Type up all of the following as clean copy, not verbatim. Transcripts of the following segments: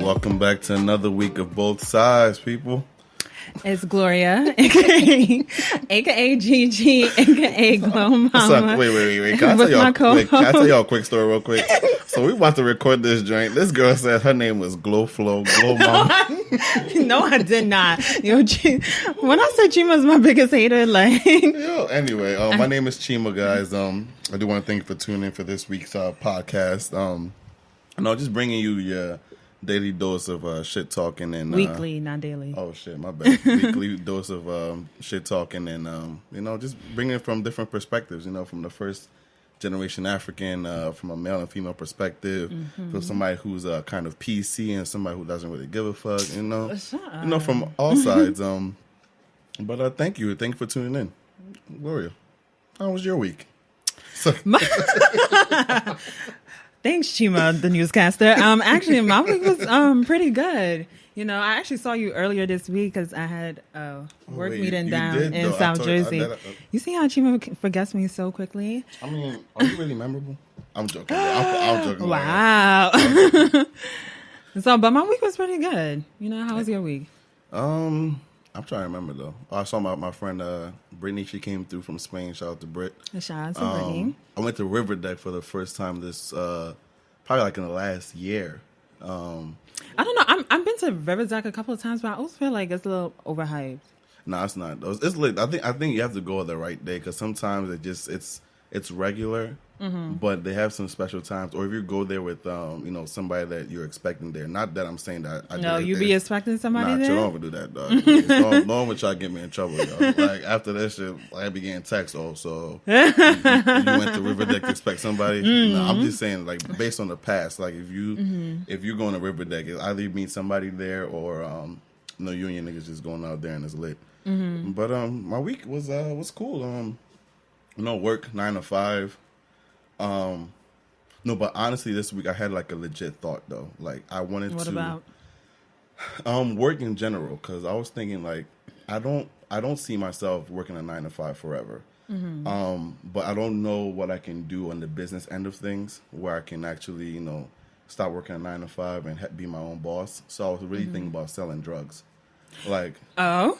Welcome back to another week of Both Sides, people. It's Gloria, aka Gigi, aka Glow Mama. Wait. Can I tell y'all a quick story real quick? So we about to record this joint. This girl said her name was Glow Mama. No, I did not. Yo, when I said Chima's my biggest hater, like... Anyway, my name is Chima, guys. I do want to thank you for tuning in for this week's podcast. Just bringing you your daily dose of shit talking and weekly, not daily. Oh shit, my bad. Weekly dose of shit talking and just bringing it from different perspectives. From the first generation African, from a male and female perspective, from somebody who's kind of PC and somebody who doesn't really give a fuck. From all sides. But thank you for tuning in, Gloria. How was your week? Thanks, Chima, the newscaster. Actually, my week was pretty good. I actually saw you earlier this week because I had a work meeting down in South Jersey. You see how Chima forgets me so quickly? I mean, are you really memorable? I'm joking. I'm joking. Wow. But my week was pretty good. How was your week? I'm trying to remember though. I saw my friend Brittany. She came through from Spain. Shout out to Brit. Shout out to Brittany. I went to River Deck for the first time this probably like in the last year. I don't know. I've been to River Deck a couple of times, but I always feel like it's a little overhyped. No, it's not. It's lit. I think you have to go the right day because sometimes it's regular. But they have some special times, or if you go there with somebody that you're expecting there. Not that I'm saying that. You be expecting somebody there. Nah, don't ever do that, dog. No one would try to get me in trouble, yo. Like after that shit, I began text. Also, you went to River Deck to expect somebody. No, I'm just saying, like based on the past, like if you're going to River Deck, it either you meet somebody there or you and your niggas just going out there and it's lit. But my week was cool. Work 9 to 5. No, but honestly, this week I had like a legit thought though. Like I wanted to. What about? Work in general, because I was thinking like I don't see myself working a 9 to 5 forever. But I don't know what I can do on the business end of things where I can actually stop working a 9 to 5 and be my own boss. So I was really thinking about selling drugs. Like some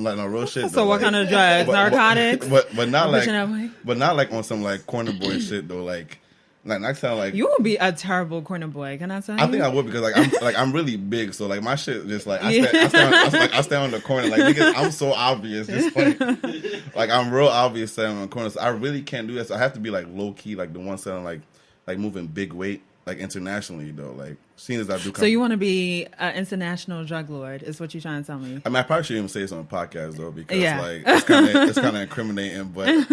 like no real shit. So what kind of drugs? Narcotics? But not like on some like corner boy shit though. Like next time like you would be a terrible corner boy. Can I say? I think I would because I'm really big. So like my shit just like I stay on the corner like niggas. I'm so obvious. Just like I'm real obvious standing on the corner. So I really can't do that. So I have to be like low key, like the one selling like moving big weight. Like internationally though, like seeing as I do. So you want to be an international drug lord? Is what you're trying to tell me? I mean, I probably shouldn't even say this on a podcast though, because like it's kind of incriminating. But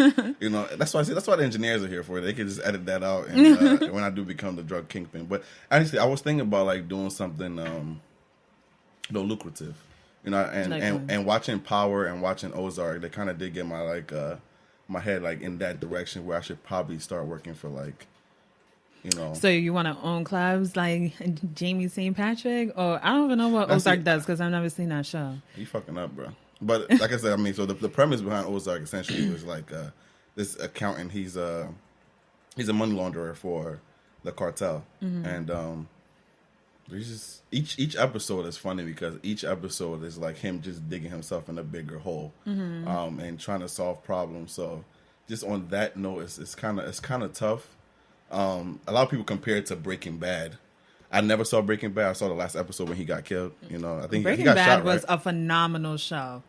that's why the engineers are here for. They can just edit that out, and when I do become the drug kingpin. But honestly, I was thinking about like doing something, lucrative, and watching Power and watching Ozark. They kind of did get my my head like in that direction where I should probably start working for like. So you want to own clubs like Jamie St. Patrick? Or I don't even know what Ozark does because I've never seen that show. You fucking up, bro. But like I said, I mean, so the premise behind Ozark essentially was like this accountant. He's a money launderer for the cartel, and there's just each episode is funny because each episode is like him just digging himself in a bigger hole, and trying to solve problems. So just on that note, it's kind of tough. A lot of people compare it to Breaking Bad. I never saw Breaking Bad. I saw the last episode when he got killed. I think Breaking he got Bad shot, was right? a phenomenal show.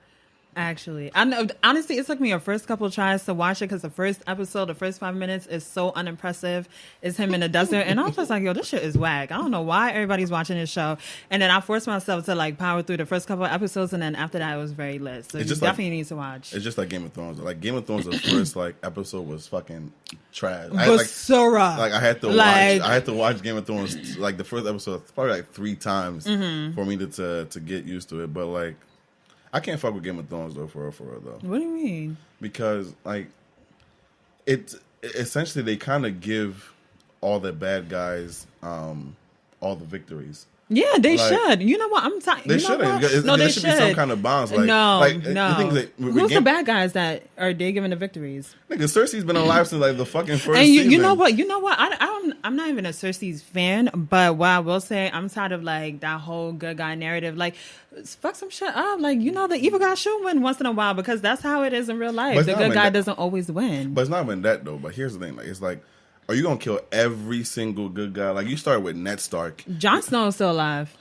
Actually, I know. Honestly, it took me a first couple of tries to watch it because the first episode, the first 5 minutes, is so unimpressive. It's him in the desert, and I was just like, "Yo, this shit is whack." I don't know why everybody's watching this show. And then I forced myself to like power through the first couple of episodes, and then after that, it was very lit. So you definitely need to watch. It's just like Game of Thrones. Like Game of Thrones, the first episode was fucking trash. So rough. Like I had to watch Game of Thrones like the first episode probably like 3 times for me to get used to it. But like. I can't fuck with Game of Thrones though, for real though. What do you mean? Because like, it essentially they kind of give all the bad guys all the victories. Yeah, they should. You know what? I'm tired. They shouldn't. No, they should be some kind of bonds. Like, no. Who's the bad guys that are they giving the victories? Nigga, Cersei's been alive since like the fucking first and season. You know what? I'm not even a Cersei's fan, but what I will say, I'm tired of like that whole good guy narrative. Like, fuck some shit up. Like, the evil guy should win once in a while because that's how it is in real life. The good guy doesn't always win. But it's not even that though. But here's the thing: like, it's like, are you gonna kill every single good guy? Like, you start with Ned Stark. Jon Snow's still alive.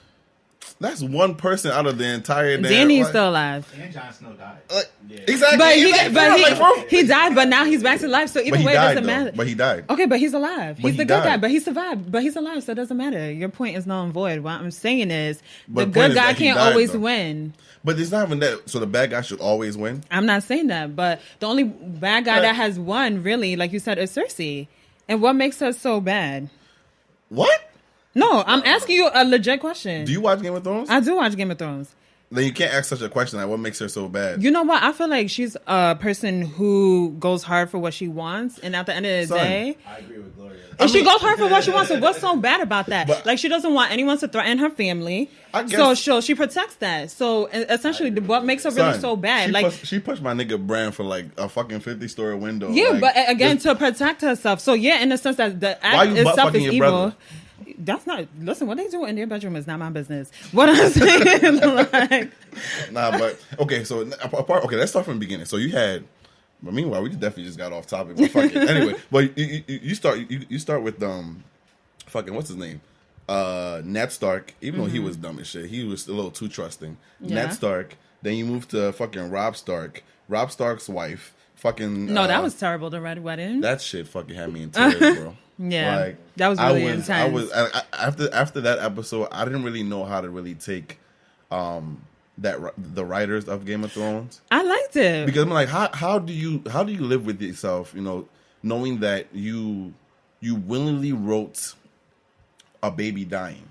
That's one person out of the entire. Dany's still alive. And Jon Snow died. Exactly. But he died. But now he's back to life. So either way, it doesn't matter. But he died. Okay, but he's alive. He's the good guy. But he survived. But he's alive, so it doesn't matter. Your point is null and void. What I'm saying is the good guy can't always win. But it's not even that. So the bad guy should always win. I'm not saying that. But the only bad guy that has won, really, like you said, is Cersei. And what makes her so bad? What? No, I'm asking you a legit question. Do you watch Game of Thrones? I do watch Game of Thrones. Then you can't ask such a question like what makes her so bad. You know what? I feel like she's a person who goes hard for what she wants, and at the end of the day, I agree with Gloria. And she goes hard for what she wants. So what's so bad about that? But, like, she doesn't want anyone to threaten her family. So she protects that. So essentially, what makes her really so bad? She pushed my nigga Bran for like a fucking 50-story window. Yeah, like, but again, to protect herself. So yeah, in the sense that the act itself is evil. Brother? That's not. Listen, what they do in their bedroom is not my business. What I'm saying, like, but okay. So let's start from the beginning. So you had. But meanwhile, we definitely just got off topic. But fuck it. Anyway, but you start with fucking what's his name, Ned Stark. Even though he was dumb as shit, he was a little too trusting. Yeah. Ned Stark. Then you move to fucking Robb Stark. Robb Stark's wife. Fucking that was terrible. The Red Wedding. That shit fucking had me in tears, bro. Yeah, like, that was really intense. After that episode, I didn't really know how to really take the writers of Game of Thrones. I liked it because I'm like, how do you live with yourself, knowing that you willingly wrote a baby dying.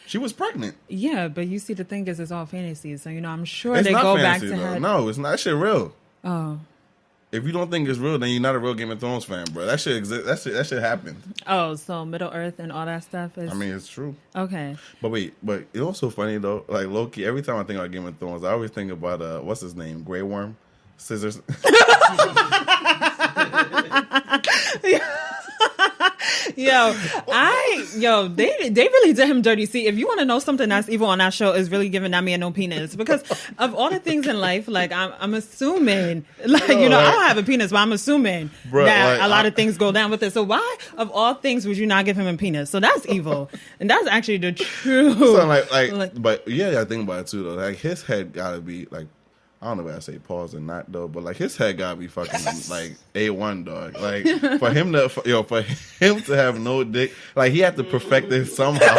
She was pregnant. Yeah, but you see, the thing is, it's all fantasy. So I'm sure they go back to her. No, it's not. That shit real. Oh. If you don't think it's real, then you're not a real Game of Thrones fan, bro. That shit exists. That shit happened. Oh, so Middle Earth and all that stuff is. I mean, it's true. Okay. But it's also funny though. Like low-key, every time I think about Game of Thrones, I always think about what's his name, Grey Worm, Scissors. They really did him dirty. See, if you want to know something that's evil on that show, is really giving that man no penis, because of all the things in life, like I'm assuming, I don't have a penis, but I'm assuming that a lot of things go down with it. So why, of all things, would you not give him a penis? So that's evil, and that's actually the truth. So but yeah, I think about it too though. Like his head gotta be like. I don't know whether I say pause or not though, but like his head gotta be fucking like A1 dog. Like for him to have no dick, like he had to perfect it somehow.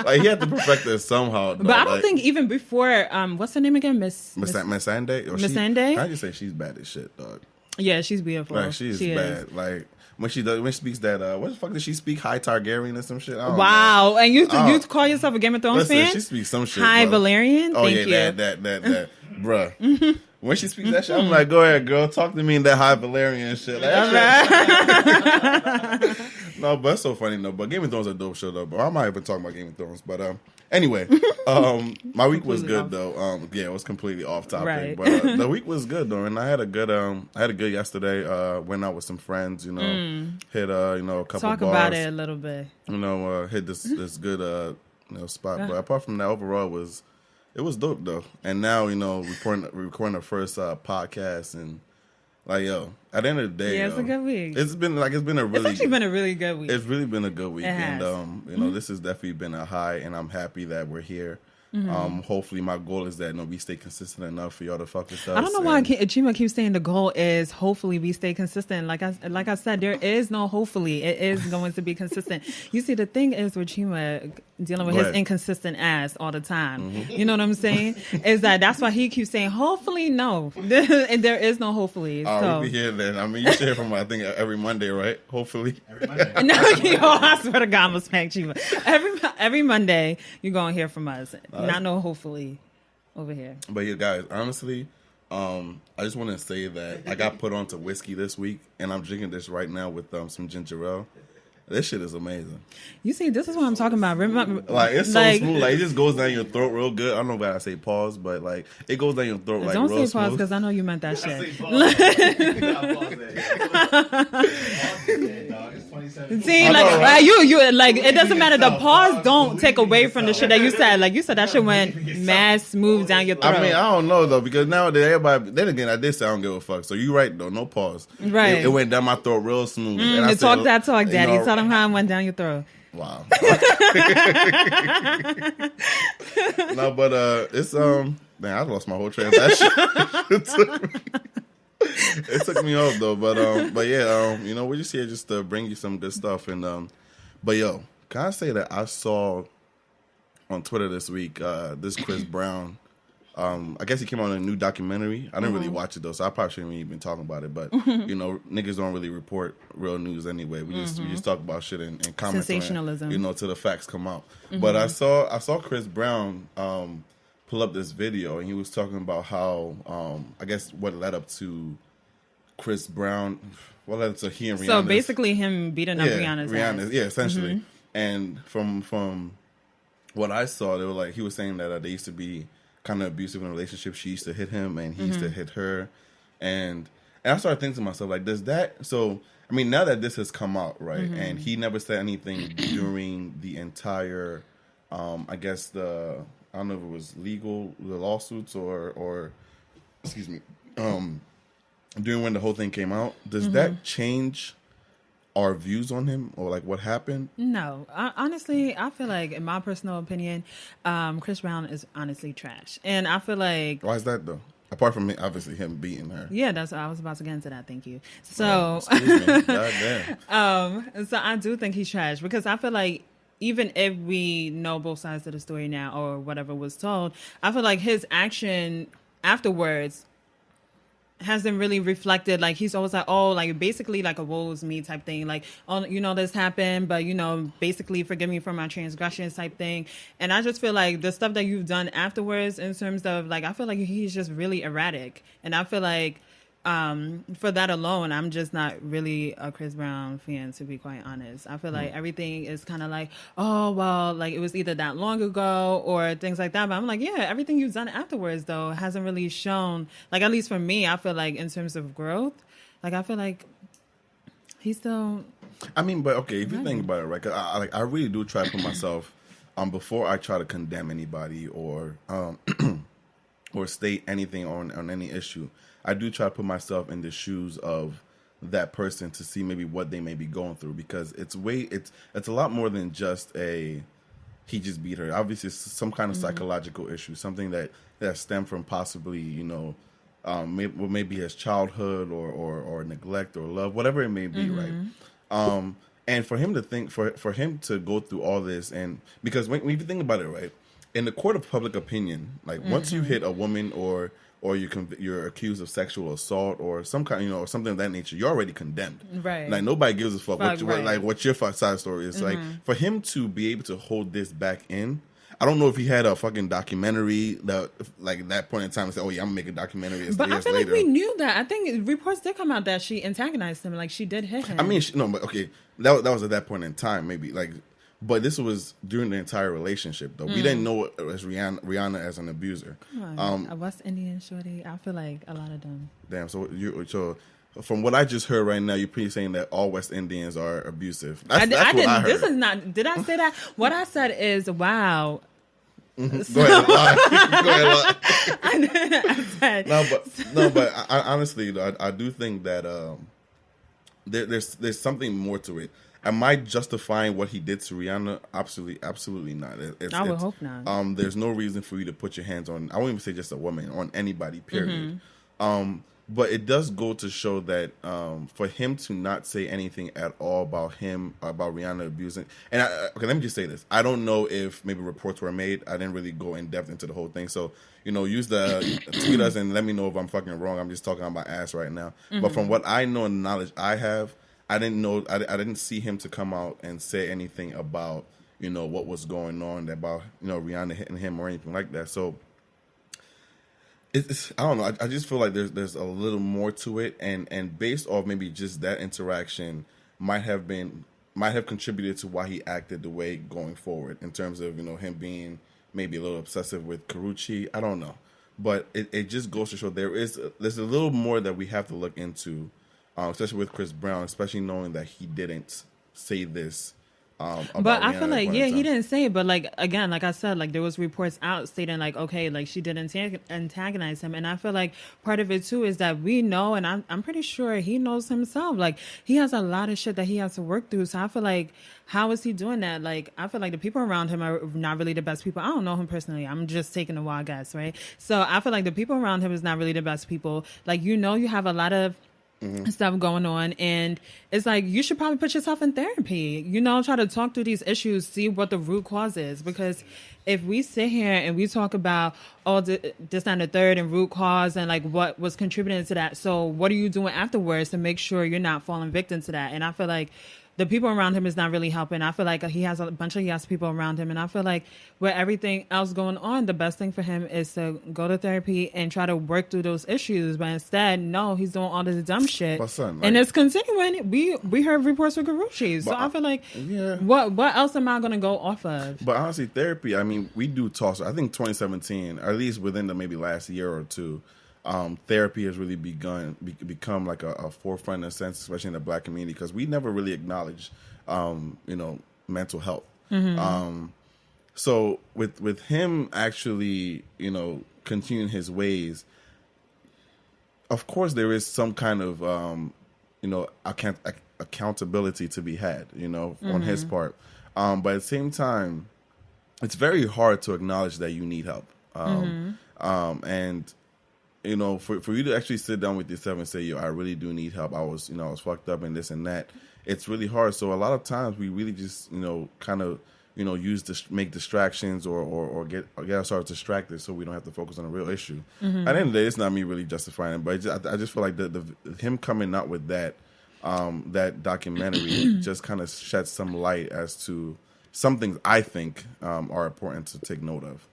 Like he had to perfect it somehow. Dog. But I don't think even before what's her name again, Miss Missandei? Miss Missandei? I just say she's bad as shit, dog. Yeah, she's beautiful. Like she is bad. Like when she speaks that what the fuck did she speak? High Targaryen or some shit? Wow. Know. And you call yourself a Game of Thrones fan? She speaks some shit. High Valyrian? Oh, Thank you. That bruh. When she speaks that shit, I'm like, go ahead, girl, talk to me in that High Valyrian shit. Like, no, but it's so funny though. But Game of Thrones is a dope show though. But I might have been talking about Game of Thrones. But anyway, my week was good though. It was completely off topic. Right. But the week was good though, and I had a good yesterday. Went out with some friends. Hit a couple. Talk bars, about it a little bit. Hit this good spot. But apart from that, overall it was dope though. And now recording the first podcast, and like at the end of the day, it's a good week. It's been a really. It's actually been a really good week. It's really been a good week, and this has definitely been a high, and I'm happy that we're here. Mm-hmm. Hopefully my goal is that we stay consistent enough for y'all to fuck with us. I don't know why Chima keeps saying the goal is hopefully we stay consistent. Like I said, there is no hopefully. It is going to be consistent. You see, the thing is with Chima dealing with his inconsistent ass all the time. Mm-hmm. You know what I'm saying? Is that's why he keeps saying hopefully no. And there is no hopefully. We'll be here then. I mean, you share from I think every Monday, right? Hopefully. Every Monday. No, I swear to God, I'm gonna smack Chima. Every Monday you're gonna hear from us. Not no hopefully over here. But yeah, guys, honestly, I just want to say that I got put onto whiskey this week, and I'm drinking this right now with some ginger ale. This shit is amazing. You see, this is what I'm talking about. Remember, like it's so smooth. Like it just goes down your throat real good. I don't know why I say pause, but like it goes down your throat like real smooth. Don't say pause because I know you meant that shit. See, like you like it doesn't matter. The pause don't take away from the shit that you said. Like you said, that shit went mad smooth down your throat. I mean, I don't know though because nowadays everybody. Then again, I did say I don't give a fuck. So you right though, no pause. Right, it went down my throat real smooth. And I talk that talk, Daddy. Tell them how it went down your throat. Wow. No, but it's man, I lost my whole train of that shit. It took me off though, but yeah, you know, we're just here just to bring you some good stuff, and but yo, can I say that I saw on Twitter this week this Chris Brown. I guess he came out on a new documentary. I didn't really watch it though, so I probably shouldn't even talk about it. But you know, niggas don't really report real news anyway. We just talk about shit and comment sensationalism, on it, you know, till the facts come out. But I saw Chris Brown pull up this video, and he was talking about how I guess what led up to Chris Brown, what led up to he and Rihanna. So basically, him beating up Rihanna's ass. Yeah, essentially. And from what I saw, they were like he was saying that they used to be kind of abusive in a relationship. She used to hit him and he used to hit her, and I started thinking to myself, like, does that, so I mean, now that this has come out, right, and he never said anything during the entire I guess I don't know if it was the lawsuits or excuse me, during when the whole thing came out, does that change our views on him or like what happened? No, honestly, I feel like, in my personal opinion, Chris Brown is honestly trash, and I feel like, why is that though? Apart from obviously him beating her. Yeah, that's I was about to get into that. Thank you. So, excuse me. Goddamn. So I do think he's trash because I feel like even if we know both sides of the story now or whatever was told, I feel like his action afterwards hasn't really reflected. Like, he's always like, oh, like basically like a woe is me type thing, like, oh, you know, this happened, but you know, basically forgive me for my transgressions type thing. And I just feel like the stuff that you've done afterwards, in terms of like, I feel like he's just really erratic, and I feel like for that alone, I'm just not really a Chris Brown fan, to be quite honest. I feel like everything is kind of like, oh, well, like it was either that long ago or things like that. But I'm like, yeah, everything you've done afterwards, though, hasn't really shown, like, at least for me, I feel like in terms of growth, like, I feel like he's still... I mean, but okay, if you think about it, right, 'cause I really do try to put myself, before I try to condemn anybody or or state anything on any issue, I do try to put myself in the shoes of that person to see maybe what they may be going through, because it's a lot more than just he just beat her. Obviously, it's some kind of psychological issue, something that stemmed from possibly, you know, maybe his childhood or neglect or love, whatever it may be, right? And for him to think, for him to go through all this, and because when you think about it, right, in the court of public opinion, like once you hit a woman or you're accused of sexual assault or some kind, you know, or something of that nature, you're already condemned. Right. Like nobody gives a fuck what your side story is. Like for him to be able to hold this back in, I don't know if he had a fucking documentary that, like, at that point in time, and said, "Oh yeah, I'm gonna make a documentary." But I feel like we knew that. I think reports did come out that she antagonized him, like she did hit him. I mean, but okay, that was at that point in time, maybe, like. But this was during the entire relationship, though. We didn't know it as Rihanna as an abuser. A West Indian shorty, I feel like a lot of them. Damn. So from what I just heard right now, you're pretty saying that all West Indians are abusive. That's what I heard. This is not. Did I say that? What I said is, wow. Go ahead, lie. I said, but I honestly, I do think that there's something more to it. Am I justifying what he did to Rihanna? Absolutely not. I would hope not. There's no reason for you to put your hands on, I won't even say just a woman, on anybody, period. But it does go to show that for him to not say anything at all about Rihanna abusing, and okay, let me just say this. I don't know if maybe reports were made. I didn't really go in depth into the whole thing. So, you know, use the tweet us and let me know if I'm fucking wrong. I'm just talking on my ass right now. But from what I know and the knowledge I have, I didn't see him to come out and say anything about, you know, what was going on, about, you know, Rihanna hitting him or anything like that. So it's I don't know. I just feel like there's a little more to it, and based off maybe just that interaction might have might have contributed to why he acted the way going forward in terms of, him being maybe a little obsessive with Karuchi. I don't know. But it just goes to show there's a little more that we have to look into, especially with Chris Brown, especially knowing that he didn't say this. But I feel like, he didn't say it. But like, again, like I said, like there was reports out stating like, okay, like she did antagonize him. And I feel like part of it too is that we know, and I'm pretty sure he knows himself. Like he has a lot of shit that he has to work through. So I feel like, how is he doing that? Like, I feel like the people around him are not really the best people. I don't know him personally. I'm just taking a wild guess, right? So I feel like the people around him is not really the best people. Like, you have a lot of stuff going on, and it's like you should probably put yourself in therapy, try to talk through these issues, see what the root cause is, because if we sit here and we talk about this and the third and root cause and like what was contributing to that, so what are you doing afterwards to make sure you're not falling victim to that? And I feel like the people around him is not really helping. I feel like he has a bunch of yes people around him. And I feel like with everything else going on, the best thing for him is to go to therapy and try to work through those issues. But instead, no, he's doing all this dumb shit. And it's continuing. We heard reports with Karuchi. So I feel like, what else am I going to go off of? But honestly, therapy, I mean, we do talk. I think 2017, or at least within the maybe last year or two, therapy has really become like a forefront in a sense, especially in the Black community, because we never really acknowledged, mental health. So with him actually, continuing his ways, of course there is some kind of, accountability to be had, on his part. But at the same time, it's very hard to acknowledge that you need help. And for you to actually sit down with yourself and say, yo, I really do need help. I was fucked up and this and that. It's really hard. So a lot of times we really just, kind of, make distractions or get ourselves distracted so we don't have to focus on the real issue. At the end of the day, it's not me really justifying it, but I just feel like him coming out with that documentary just kind of sheds some light as to some things I think are important to take note of.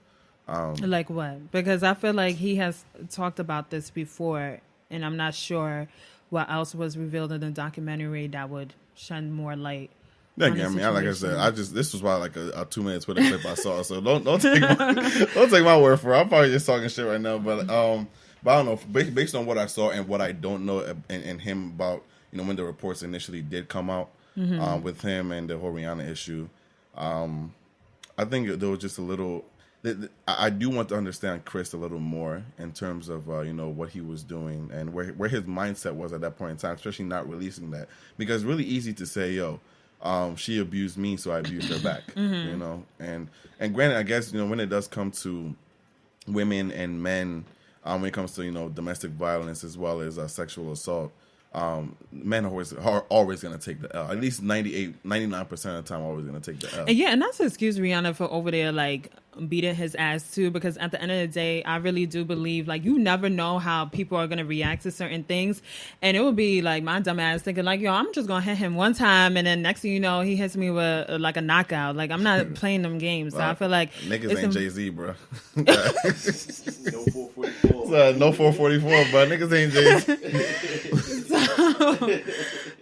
Like what? Because I feel like he has talked about this before, and I'm not sure what else was revealed in the documentary that would shed more light. Yeah, I mean, like I said, this was probably like a 2-minute Twitter clip I saw, so don't take my word for it. I'm probably just talking shit right now, but I don't know. Based on what I saw and what I don't know and him about, when the reports initially did come out with him and the whole Rihanna issue, I think there was just a little. I do want to understand Chris a little more in terms of what he was doing and where his mindset was at that point in time, especially not releasing that, because it's really easy to say, yo, she abused me, so I abused her back, and granted, I guess when it does come to women and men, when it comes to domestic violence as well as sexual assault, men are always going to take the L. At least 99% of the time, always going to take the L. And not to excuse Rihanna for over there like beating his ass too, because at the end of the day, I really do believe like you never know how people are going to react to certain things, and it would be like my dumb ass thinking like, yo, I'm just going to hit him one time, and then next thing you know, he hits me with like a knockout. Like I'm not playing them games. So I feel like niggas ain't Jay-Z, bro. No 444. No 444, but niggas ain't Jay-Z.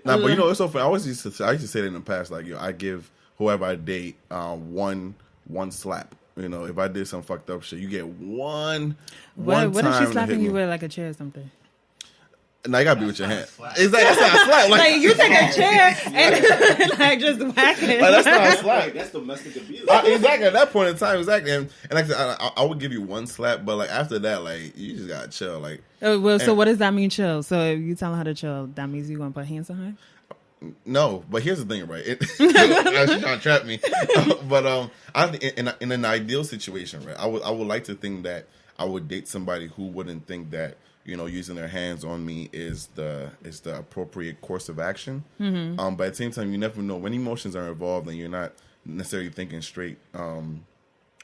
Nah, but it's so funny. I used to say that in the past, like, yo, I give whoever I date one slap. If I did some fucked up shit, you get one what if she's slapping you with like a chair or something? No, you gotta be with your hand. Exactly, that's not a slap. Like you take a chair and like just whack it. Like, that's not a slap. That's domestic abuse. Exactly, at that point in time, exactly. And like I would give you one slap, but like after that, like you just gotta chill. Like, so what does that mean, chill? So if you telling her to chill, that means you gonna put hands on her? No, but here's the thing, right? She's trying to trap me. But I think in an ideal situation, right? I would like to think that I would date somebody who wouldn't think that using their hands on me is the appropriate course of action. But at the same time, you never know when emotions are involved and you're not necessarily thinking straight. You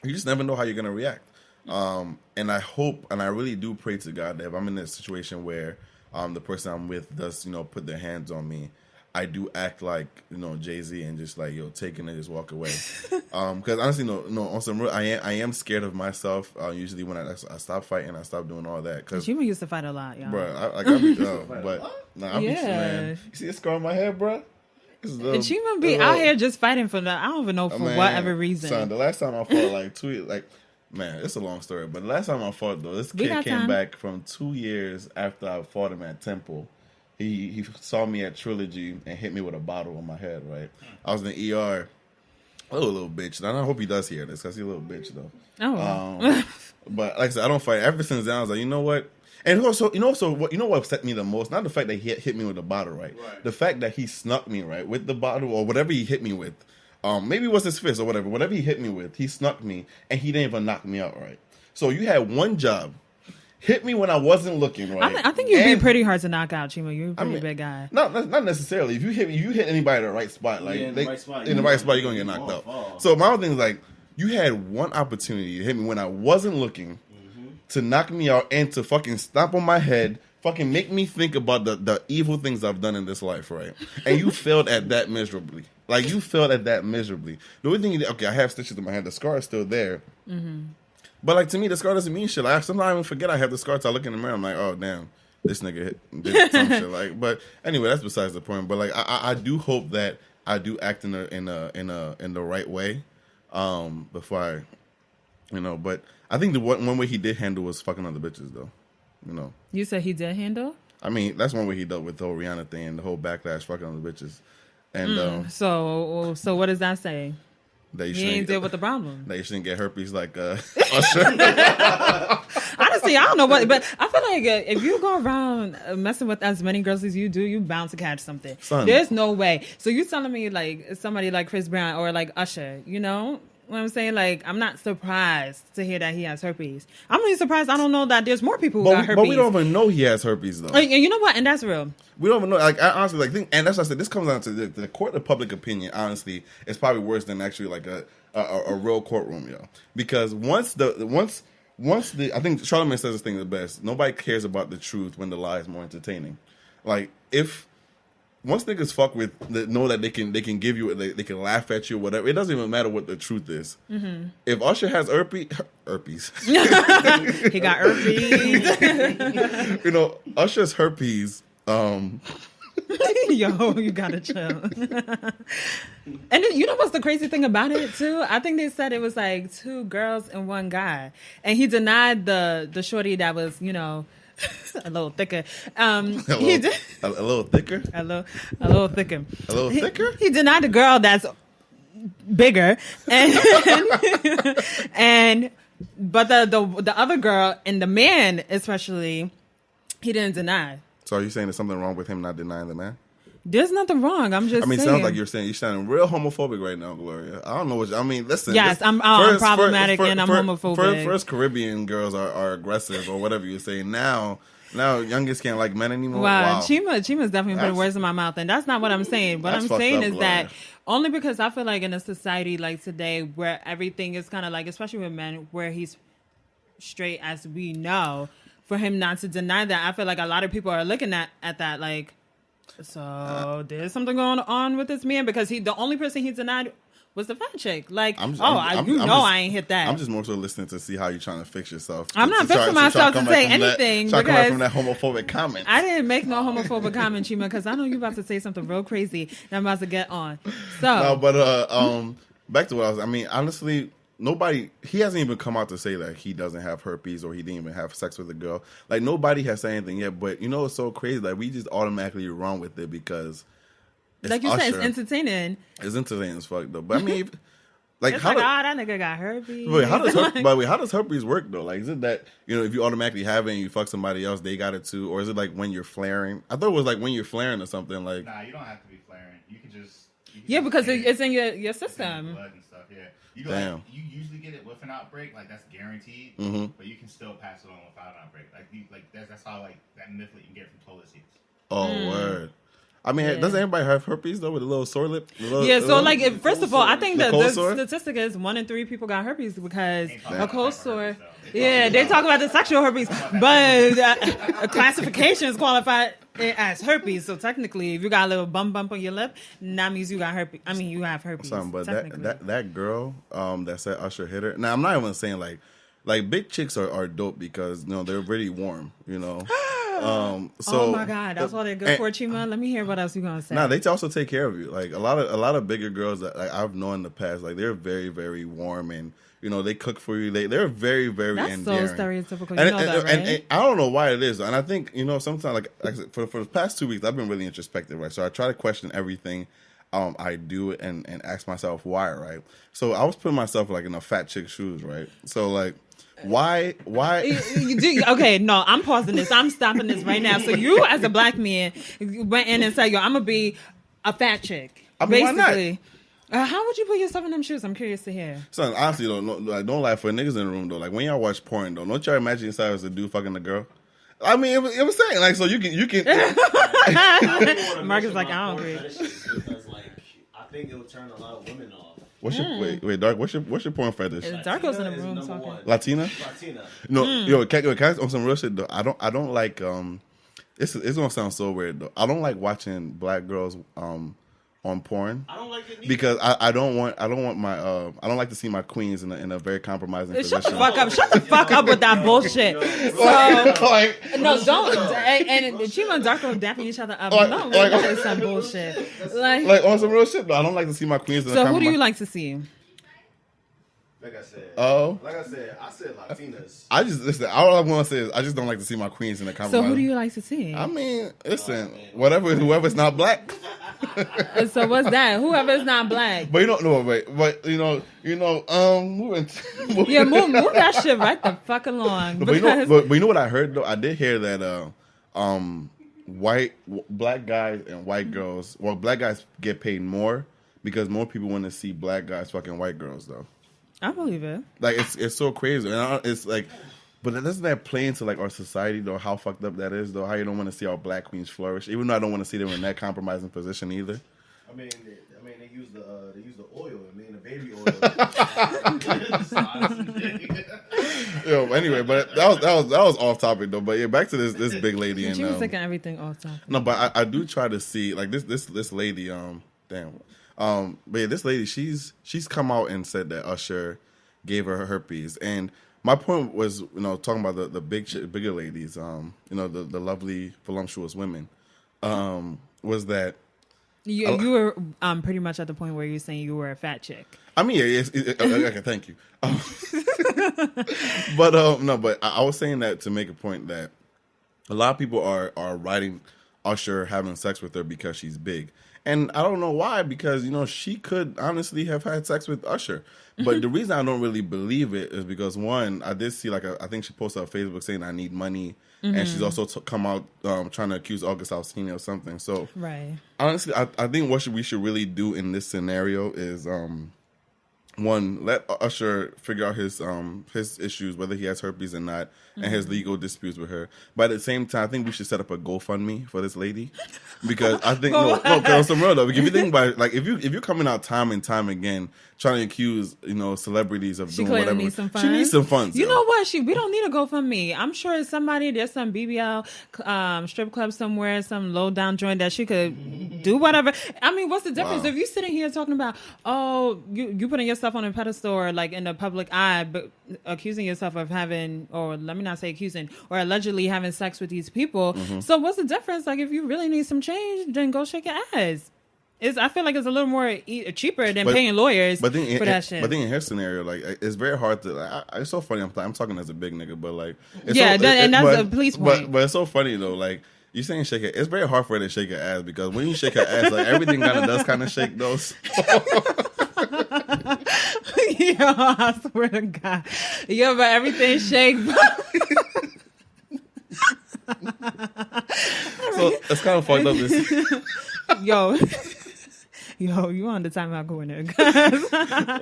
just never know how you're gonna react. And I hope, and I really do pray to God that if I'm in a situation where the person I'm with does put their hands on me, I do act like Jay-Z and just like taking it, just walk away. Because honestly, no, on some real, I am scared of myself. Usually when I stop fighting, I stop doing all that. Cause Chima used to fight a lot, y'all. Bro, I be man. You see the scar on my head, bro? And Chima be out here just fighting for that. I don't even know for whatever reason. Son, the last time I fought, man, it's a long story. But the last time I fought, though, this kid came back from 2 years after I fought him at Temple. He saw me at Trilogy and hit me with a bottle on my head, right? I was in the ER. A little bitch. And I hope he does hear this because he's a little bitch, though. Oh. But like I said, I don't fight. Ever since then, I was like, you know what? And also, what upset me the most? Not the fact that he hit me with the bottle, right? The fact that he snuck me, right, with the bottle or whatever he hit me with. Maybe it was his fist or whatever. Whatever he hit me with, he snuck me, and he didn't even knock me out, right? So you had one job. Hit me when I wasn't looking, right? I think you'd be pretty hard to knock out, Chima. You're a pretty big guy. Not necessarily. If you hit anybody in the right spot, like in the right spot, you're gonna get knocked out. So my other thing is like, you had one opportunity to hit me when I wasn't looking, to knock me out and to fucking stomp on my head, fucking make me think about the evil things I've done in this life, right? And you failed at that miserably. Like, you failed at that miserably. The only thing okay, I have stitches in my head. The scar is still there. But, like, to me, the scar doesn't mean shit. Like, sometimes I even forget I have the scar till I look in the mirror. I'm like, oh, damn, this nigga did some shit. Like, but anyway, that's besides the point. But, like, I do hope that I do act in the right way before I, but I think the one way he did handle was fucking other bitches, though. You said he did handle? I mean, that's one way he dealt with the whole Rihanna thing and the whole backlash, fucking other bitches. And so what does that say? That you he ain't deal with the problem. That you shouldn't get herpes like Usher. Honestly, I don't know what, but I feel like if you go around messing with as many girls as you do, you bound to catch something. Son. There's no way. So you telling me like somebody like Chris Brown or like Usher, you know? What I'm saying, like, I'm not surprised to hear that he has herpes. I'm really surprised I don't know that there's more people who got herpes. But we don't even know he has herpes, though. You know what? And that's real. We don't even know. Like, I honestly, and that's what I said. This comes down to the court of public opinion, honestly, is probably worse than actually, like, a real courtroom, yo. Because once the I think Charlamagne says this thing the best. Nobody cares about the truth when the lie is more entertaining. Like, once niggas fuck with know that they can give you, they can laugh at you, whatever. It doesn't even matter what the truth is. If Usher has herpes, he got herpes. Usher's herpes. Yo, you gotta chill. And then, you know what's the crazy thing about it too? I think they said it was like 2 girls and 1 guy, and he denied the shorty that was, a little thicker. A little thicker. A little thicker. A little thicker. He denied the girl that's bigger, but the other girl and the man especially, he didn't deny. So are you saying there's something wrong with him not denying the man? There's nothing wrong. I'm just saying. It sounds like you're sounding real homophobic right now, Gloria. I don't know listen. Yes, I'm problematic and I'm homophobic. First Caribbean girls are aggressive or whatever you're saying. Now youngest can't like men anymore. Wow. Chima's definitely putting words in my mouth, and that's not what I'm saying. What I'm saying is that only because I feel like in a society like today where everything is kind of like, especially with men, where he's straight as we know, for him not to deny that, I feel like a lot of people are looking at that like, so there's something going on with this man, because the only person he denied was the fat chick. Like, I ain't hit that. I'm just more so listening to see how you're trying to fix yourself. I'm not fixing myself to say anything because come from that homophobic comment. I didn't make no homophobic comment, Chima, because I know you're about to say something real crazy and I'm about to get on. So no, but back to what honestly, he hasn't even come out to say that he doesn't have herpes or he didn't even have sex with a girl. Like, nobody has said anything yet, but it's so crazy. Like, we just automatically run with it because like you said, it's entertaining. It's entertaining as fuck, though. But I mean, like, that nigga got herpes. Wait, how does herpes work, though? Like, is it that, if you automatically have it and you fuck somebody else, they got it too? Or is it like when you're flaring? I thought it was like when you're flaring or something. Like, nah, you don't have to be flaring. You can just... because it's in your system. Blood and stuff, yeah. Damn. You usually get it with an outbreak, like that's guaranteed. But you can still pass it on without an outbreak. That's how that myth that you can get from toilet seats. Oh, word. I mean, doesn't everybody have herpes though with a little sore lip? First of all, I think the statistic is 1 in 3 people got herpes because a cold sore. Yeah, they talk about the sexual herpes, but classifications qualify it as herpes. So technically, if you got a little bump on your lip, that means you got herpes. I mean, you have herpes. But that girl that said Usher hit her. Now, I'm not even saying like big chicks are dope because they're really warm. So, oh my God, that's why they're good for Chima. Let me hear what else you gonna say. Nah, they also take care of you. Like a lot of bigger girls that like, I've known in the past, like they're very, very warm and they cook for you. They're very, very that's endearing. so stereotypical. You know that, right? And I don't know why it is. And I think sometimes like I said, for the past 2 weeks, I've been really introspective, right? So I try to question everything I do and ask myself why, right? So I was putting myself like in a fat chick's shoes, right? So like. Why? You do, okay, no, I'm pausing this. I'm stopping this right now. So you, as a black man, went in and said, "Yo, I'm gonna be a fat chick." I mean, basically, why not? How would you put yourself in them shoes? I'm curious to hear. Son, honestly, don't lie for niggas in the room though. Like when y'all watch porn though, don't y'all imagine yourself as a dude fucking a girl? I mean, it was saying like so you can. Mark is like, I don't agree. Because like I think it would turn a lot of women off. What's your wait, Dark? What's your porn fetish? Darko's in the room talking. Latina. No, can I on some real shit though? I don't like It's gonna sound so weird though. I don't like watching black girls on porn. I don't like it either. Because I don't want my I don't like to see my queens in a very compromising position. Shut the fuck up! Shut the fuck up with that bullshit. So no, don't. And Chima and Darko dapping each other up. No, that is some bullshit. Like on some real shit though. I don't like to see my queens. So who do you like to see? Like I said. I said Latinas. I just listen. All I want to say is I just don't like to see my queens in the compromise. So who do you like to see? I mean, listen, whoever's not black. So what's that? Whoever's not black. But move that shit right the fuck along. But you know what I heard though? I did hear that black guys and white girls. Well, black guys get paid more because more people want to see black guys fucking white girls though. I believe it. Like it's so crazy, and it's like, but doesn't that play into like our society though? How fucked up that is though? How you don't want to see our black queens flourish, even though I don't want to see them in that compromising position either. I mean, they use the oil. I mean, the baby oil. Yo, anyway, but that was off topic though. But yeah, back to this big lady. And she was taking everything off topic. No, but I do try to see like this lady. But yeah, this lady, she's come out and said that Usher gave her herpes, and my point was, talking about the bigger ladies, the lovely, voluptuous women, was that you were pretty much at the point where you're saying you were a fat chick. I mean, okay, thank you. But I was saying that to make a point that a lot of people are writing Usher having sex with her because she's big. And I don't know why, because, she could honestly have had sex with Usher. But the reason I don't really believe it is because, one, I did see, I think she posted on Facebook saying, I need money. Mm-hmm. And she's also come out trying to accuse August Alsina or something. So, right. Honestly, I think what we should really do in this scenario is, one, let Usher figure out his issues, whether he has herpes or not, and his legal disputes with her. But at the same time, I think we should set up a GoFundMe for this lady, because I think because some real though. If you think about it, like if you're coming out time and time again trying to accuse celebrities of doing whatever, she needs some funds. You know what? We don't need a GoFundMe. I'm sure there's some BBL strip club somewhere, some low down joint that she could do whatever. I mean, what's the difference if you sitting here talking about you putting yourself on a pedestal or like in the public eye, but accusing yourself of having, or let me not say accusing, or allegedly having sex with these people. Mm-hmm. So what's the difference? Like if you really need some change, then go shake your ass. I feel like it's a little more cheaper than paying lawyers for that shit. But then in her scenario, like it's very hard to. It's so funny. I'm talking as a big nigga, but like that's a police point. But it's so funny though. Like you saying shake it, it's very hard for her to shake her ass, because when you shake her ass, like everything kind of does kind of shake those. Yo, I swear to God. Yo, but everything shakes. So it's kind of fucked up. Yo, you on the timeout corner.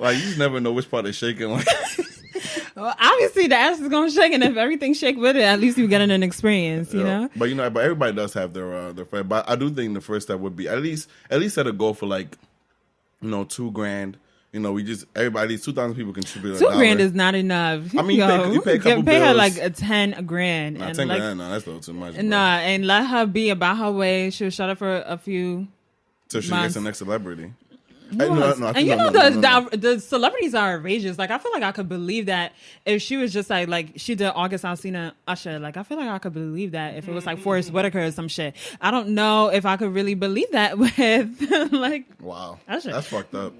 Like you just never know which part is shaking. Like, well, obviously the ass is gonna shake, and if everything shake with it, at least you getting an experience, you know. But but everybody does have their friend. But I do think the first step would be at least set a goal for like, $2,000. We just everybody, at least 2,000 people contribute. $2,000 is not enough. I mean, you pay a couple pay bills. her like $10,000. Nah, $10,000, no, that's a little too much. Nah, and let her be about her way. She'll shut up for a few. So she gets the next celebrity. And you know the celebrities are outrageous. Like I feel like I could believe that if she was just like she did August Alsina Usher. Like I feel like I could believe that if it was like Forrest Whitaker or some shit. I don't know if I could really believe that with like wow, Usher. That's fucked up.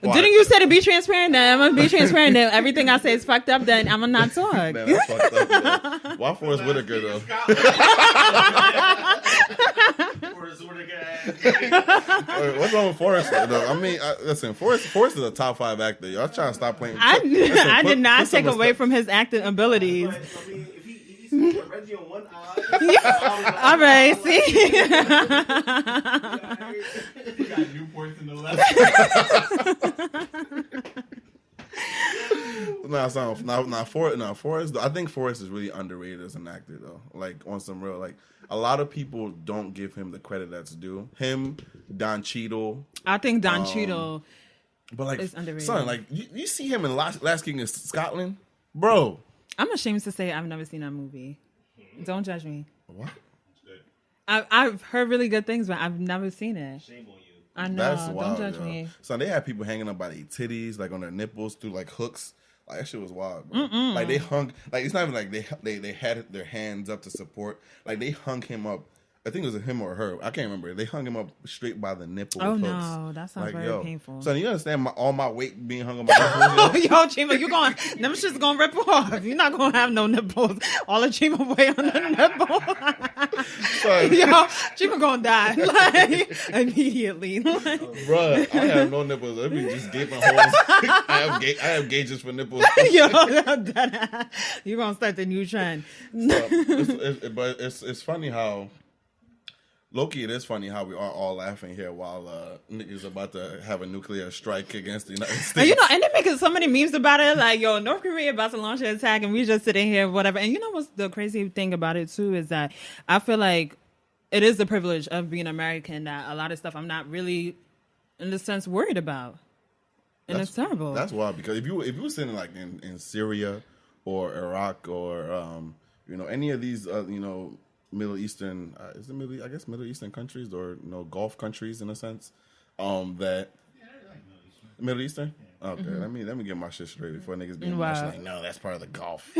Why? Didn't you say to be transparent? Then I'm gonna be transparent. Then everything I say is fucked up. Then I'm gonna not talk. Man, that's fucked up. Man. Why Forrest Whitaker though? Forrest Whitaker. What's wrong with Forrest though? I mean, listen, Forrest is a top 5 actor. Y'all trying to stop playing. I did not take away from his acting abilities. I mean, if he's Reggie on one eye. All right, see. You got Newports in the left. Forrest. I think Forrest is really underrated as an actor, though. Like on some real, like a lot of people don't give him the credit that's due. Him, Don Cheadle. I think Don Cheadle, but like, is underrated. Son, like you see him in Last King of Scotland, bro. I'm ashamed to say I've never seen that movie. Don't judge me. What? I've heard really good things, but I've never seen it. Shame on you. I know. That's wild, don't judge me. So they had people hanging up by their titties, like on their nipples through like hooks. Like that shit was wild, bro. Like they hung, like it's not even like they had their hands up to support. Like they hung him up. I think it was him or her. I can't remember. They hung him up straight by the nipple. Oh with no, hooks. that sounds like, very painful. So you understand all my weight being hung on my nipples? Yo, Chima, you going? Them shit's gonna rip off. You're not gonna have no nipples. All the Chima weight on the nipple. Yo, Chima gonna die like immediately. Bruh, I have no nipples. It be just gaping holes. I have gauges for nipples. Yo, you gonna start the new trend. But it's funny how. Low-key, it is funny how we are all laughing here while niggas about to have a nuclear strike against the United States. And and they're making so many memes about it. Like, yo, North Korea about to launch an attack and we just sitting here, whatever. And you know what's the crazy thing about it, too, is that I feel like it is the privilege of being American that a lot of stuff I'm not really, in a sense, worried about. And it's terrible. That's wild, because if you were sitting like in Syria or Iraq or, any of these, Middle Eastern, Middle Eastern countries or Gulf countries in a sense, that Middle Eastern. Yeah. Okay, let me get my shit straight before niggas being like, no, that's part of the Gulf.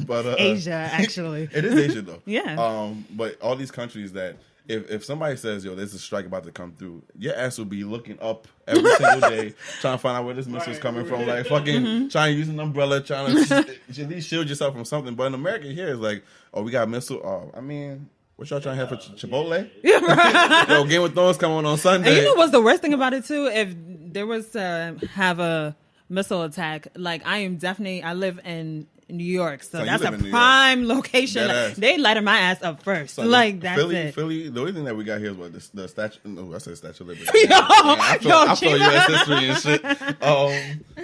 But Asia, actually, it is Asia though. Yeah. But all these countries that if somebody says, yo, there's a strike about to come through, your ass will be looking up every single day trying to find out where this missile's coming from. Like fucking trying to use an umbrella, trying to at least shield yourself from something. But in America here, it's like, oh, we got a missile. Oh, I mean, what y'all trying to have for Chipotle? Yeah, right. Yo, Game of Thrones coming on Sunday. And you know what's the worst thing about it too? If there was to have a missile attack, like I live in New York, so that's a prime location. Like, they lighted my ass up first. So like that's it. Philly, the only thing that we got here is what the statue. No, I said Statue of Liberty. I feel U.S. history and shit.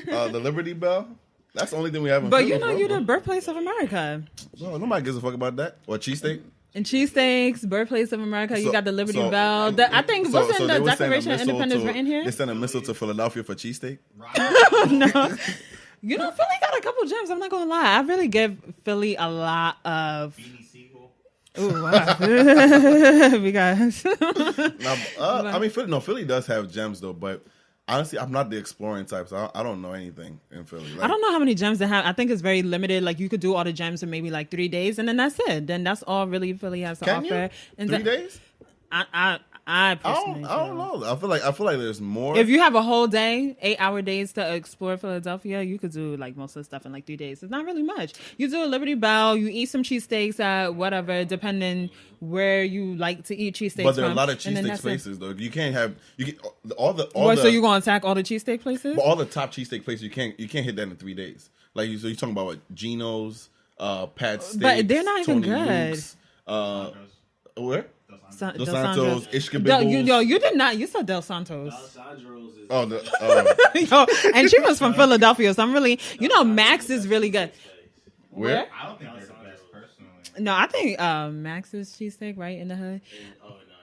The Liberty Bell. That's the only thing we have. But you're the birthplace of America. No, nobody gives a fuck about that. Or cheesesteak. And cheesesteaks, birthplace of America. You got the Liberty Bell. I think wasn't the Declaration of Independence written here? They sent a missile to Philadelphia for cheesesteak. No. Philly got a couple gems. I'm not gonna lie. I really give Philly a lot of. Ooh, wow. We got. Philly does have gems though, but honestly, I'm not the exploring type, so I don't know anything in Philly. Like, I don't know how many gems they have. I think it's very limited. Like you could do all the gems in maybe like 3 days, and then that's it. Then that's all really Philly has to offer. In 3 days? I personally I don't know. I feel like there's more. If you have a whole day, 8-hour days to explore Philadelphia, you could do like most of the stuff in like 3 days. It's not really much. You do a Liberty Bell, you eat some cheesesteaks at whatever, depending where you like to eat cheesesteaks. But there are a lot of cheesesteak places though. You can't have so you gonna attack all the cheesesteak places? But all the top cheesesteak places you can't hit that in 3 days. Like you're talking about what Geno's, Pat Steaks, but they're not even Tony good. Luke's, where? Dos Santos, Ishkabibbles. You did not. You said Del Santos. Alessandro's is and she was from Philadelphia, so I'm really, Max is really good. Where? I don't think they're the best, personally. No, I think Max's cheesesteak right in the hood.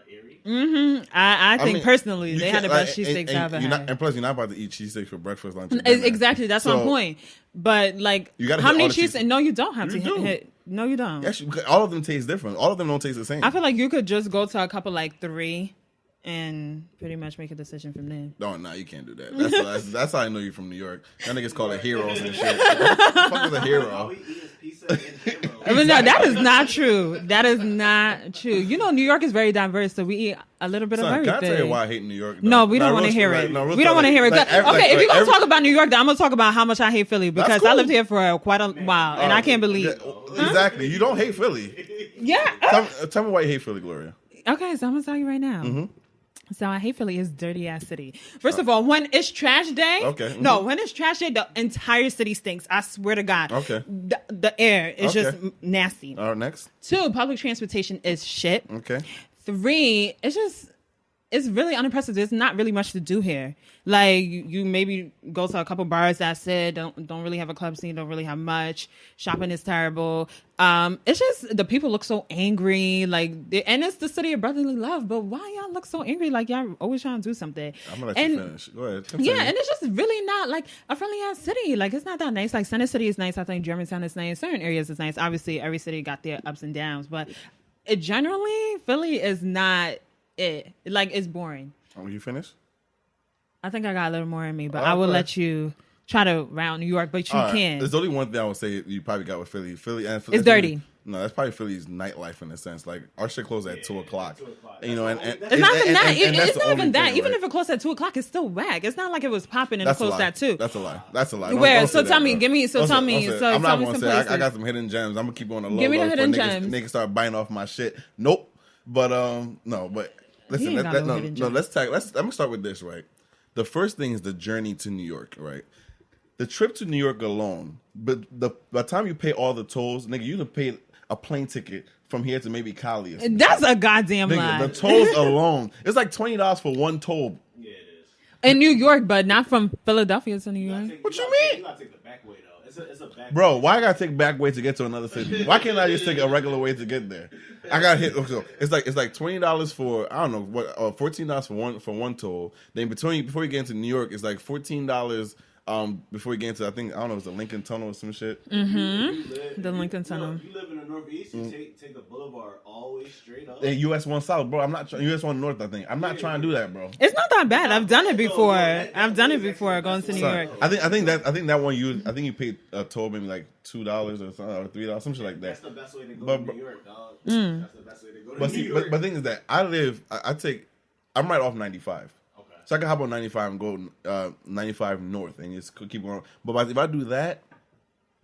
Erie? Mm-hmm. I think personally they had the best cheesesteaks I ever had. And plus, you're not about to eat cheesesteaks for breakfast, lunch, and dinner. Exactly. That's my point. But like, how many cheesesteaks? No, you don't have to hit. No, you don't. Actually, all of them taste different. All of them don't taste the same. I feel like you could just go to a couple, like 3, and pretty much make a decision from there. No, you can't do that. That's how I know you're from New York. That niggas call it heroes and shit. What the fuck is a hero? I mean, no, that is not true. That is not true. You know, New York is very diverse, so we eat a little bit of everything. Can I tell you why I hate New York? No, we don't want to hear it. We don't want to hear it. Okay, if you're going to talk about New York, then I'm going to talk about how much I hate Philly, because I lived here for quite a while, and I can't believe. Exactly. You don't hate Philly. Yeah. Tell me why you hate Philly, Gloria. Okay, so I'm going to tell you right now. Mm-hmm. So I hate Philly. It's dirty ass city. First of all, when it's trash day, no, when it's trash day, the entire city stinks. I swear to God. Okay. The air is just nasty. All right, next. 2, public transportation is shit. Okay. 3, it's really unimpressive. There's not really much to do here. Like, you maybe go to a couple bars, that's it. Don't really have a club scene. Don't really have much. Shopping is terrible. It's just the people look so angry. Like, and it's the city of brotherly love. But why y'all look so angry? Like, y'all always trying to do something. I'm gonna let you finish. Go ahead. Continue. Yeah, and it's just really not like a friendly ass city. Like, it's not that nice. Like, Center City is nice. I think Germantown is nice. Certain areas is nice. Obviously, every city got their ups and downs. But generally, Philly is not it. Like, it's boring. Will you finish? I think I got a little more in me, but I will let you try to round New York, but you can. There's only one thing I would say you probably got with Philly. It's dirty. No, that's probably Philly's nightlife in a sense. Like, our shit closed at 2 o'clock. You know, and it's not even that. It's not even that. Even right? if it closed at 2 o'clock, it's still whack. It's not like it was popping and it closed at 2. That's a lie. That's a lie. Where? So tell me. Give me. So tell me. I'm So not tell me gonna some say. places. I got some hidden gems. I'm gonna keep on the low. Give me the hidden gems. Niggas start biting off my shit. Nope. But no. But listen. Let's tag. I'm gonna start with this. Right. The first thing is the journey to New York. Right. The trip to New York alone, but by the time you pay all the tolls, nigga, you can pay a plane ticket from here to maybe Cali. That's a goddamn lie. The tolls alone, it's like $20 for one toll. Yeah, it is. In New York, but not from Philadelphia to New York. What you mean? You gotta take the back way though. It's a back. Bro, why I gotta take back way to get to another city? Why can't I just take a regular way to get there? I got hit. So it's like $20 for I don't know what, $14 for one toll. Then before you get into New York, it's like $14. Before we get into, I don't know, it was the Lincoln Tunnel or some shit. Mm-hmm. The Lincoln Tunnel. You live in the Northeast, you take the boulevard all the way straight up. And US 1 South, bro. I'm not US 1 North. I think I'm not trying to do that, bro. It's not that bad. I've done it before. Going to New York. I think that one you paid a toll maybe like $2 or something, or $3, some shit like that. That's the best way to go to New York, dog. That's the best way to go to New York. But the thing is that I'm right off 95. So I can hop on 95 and go 95 north and just keep going. But if I do that,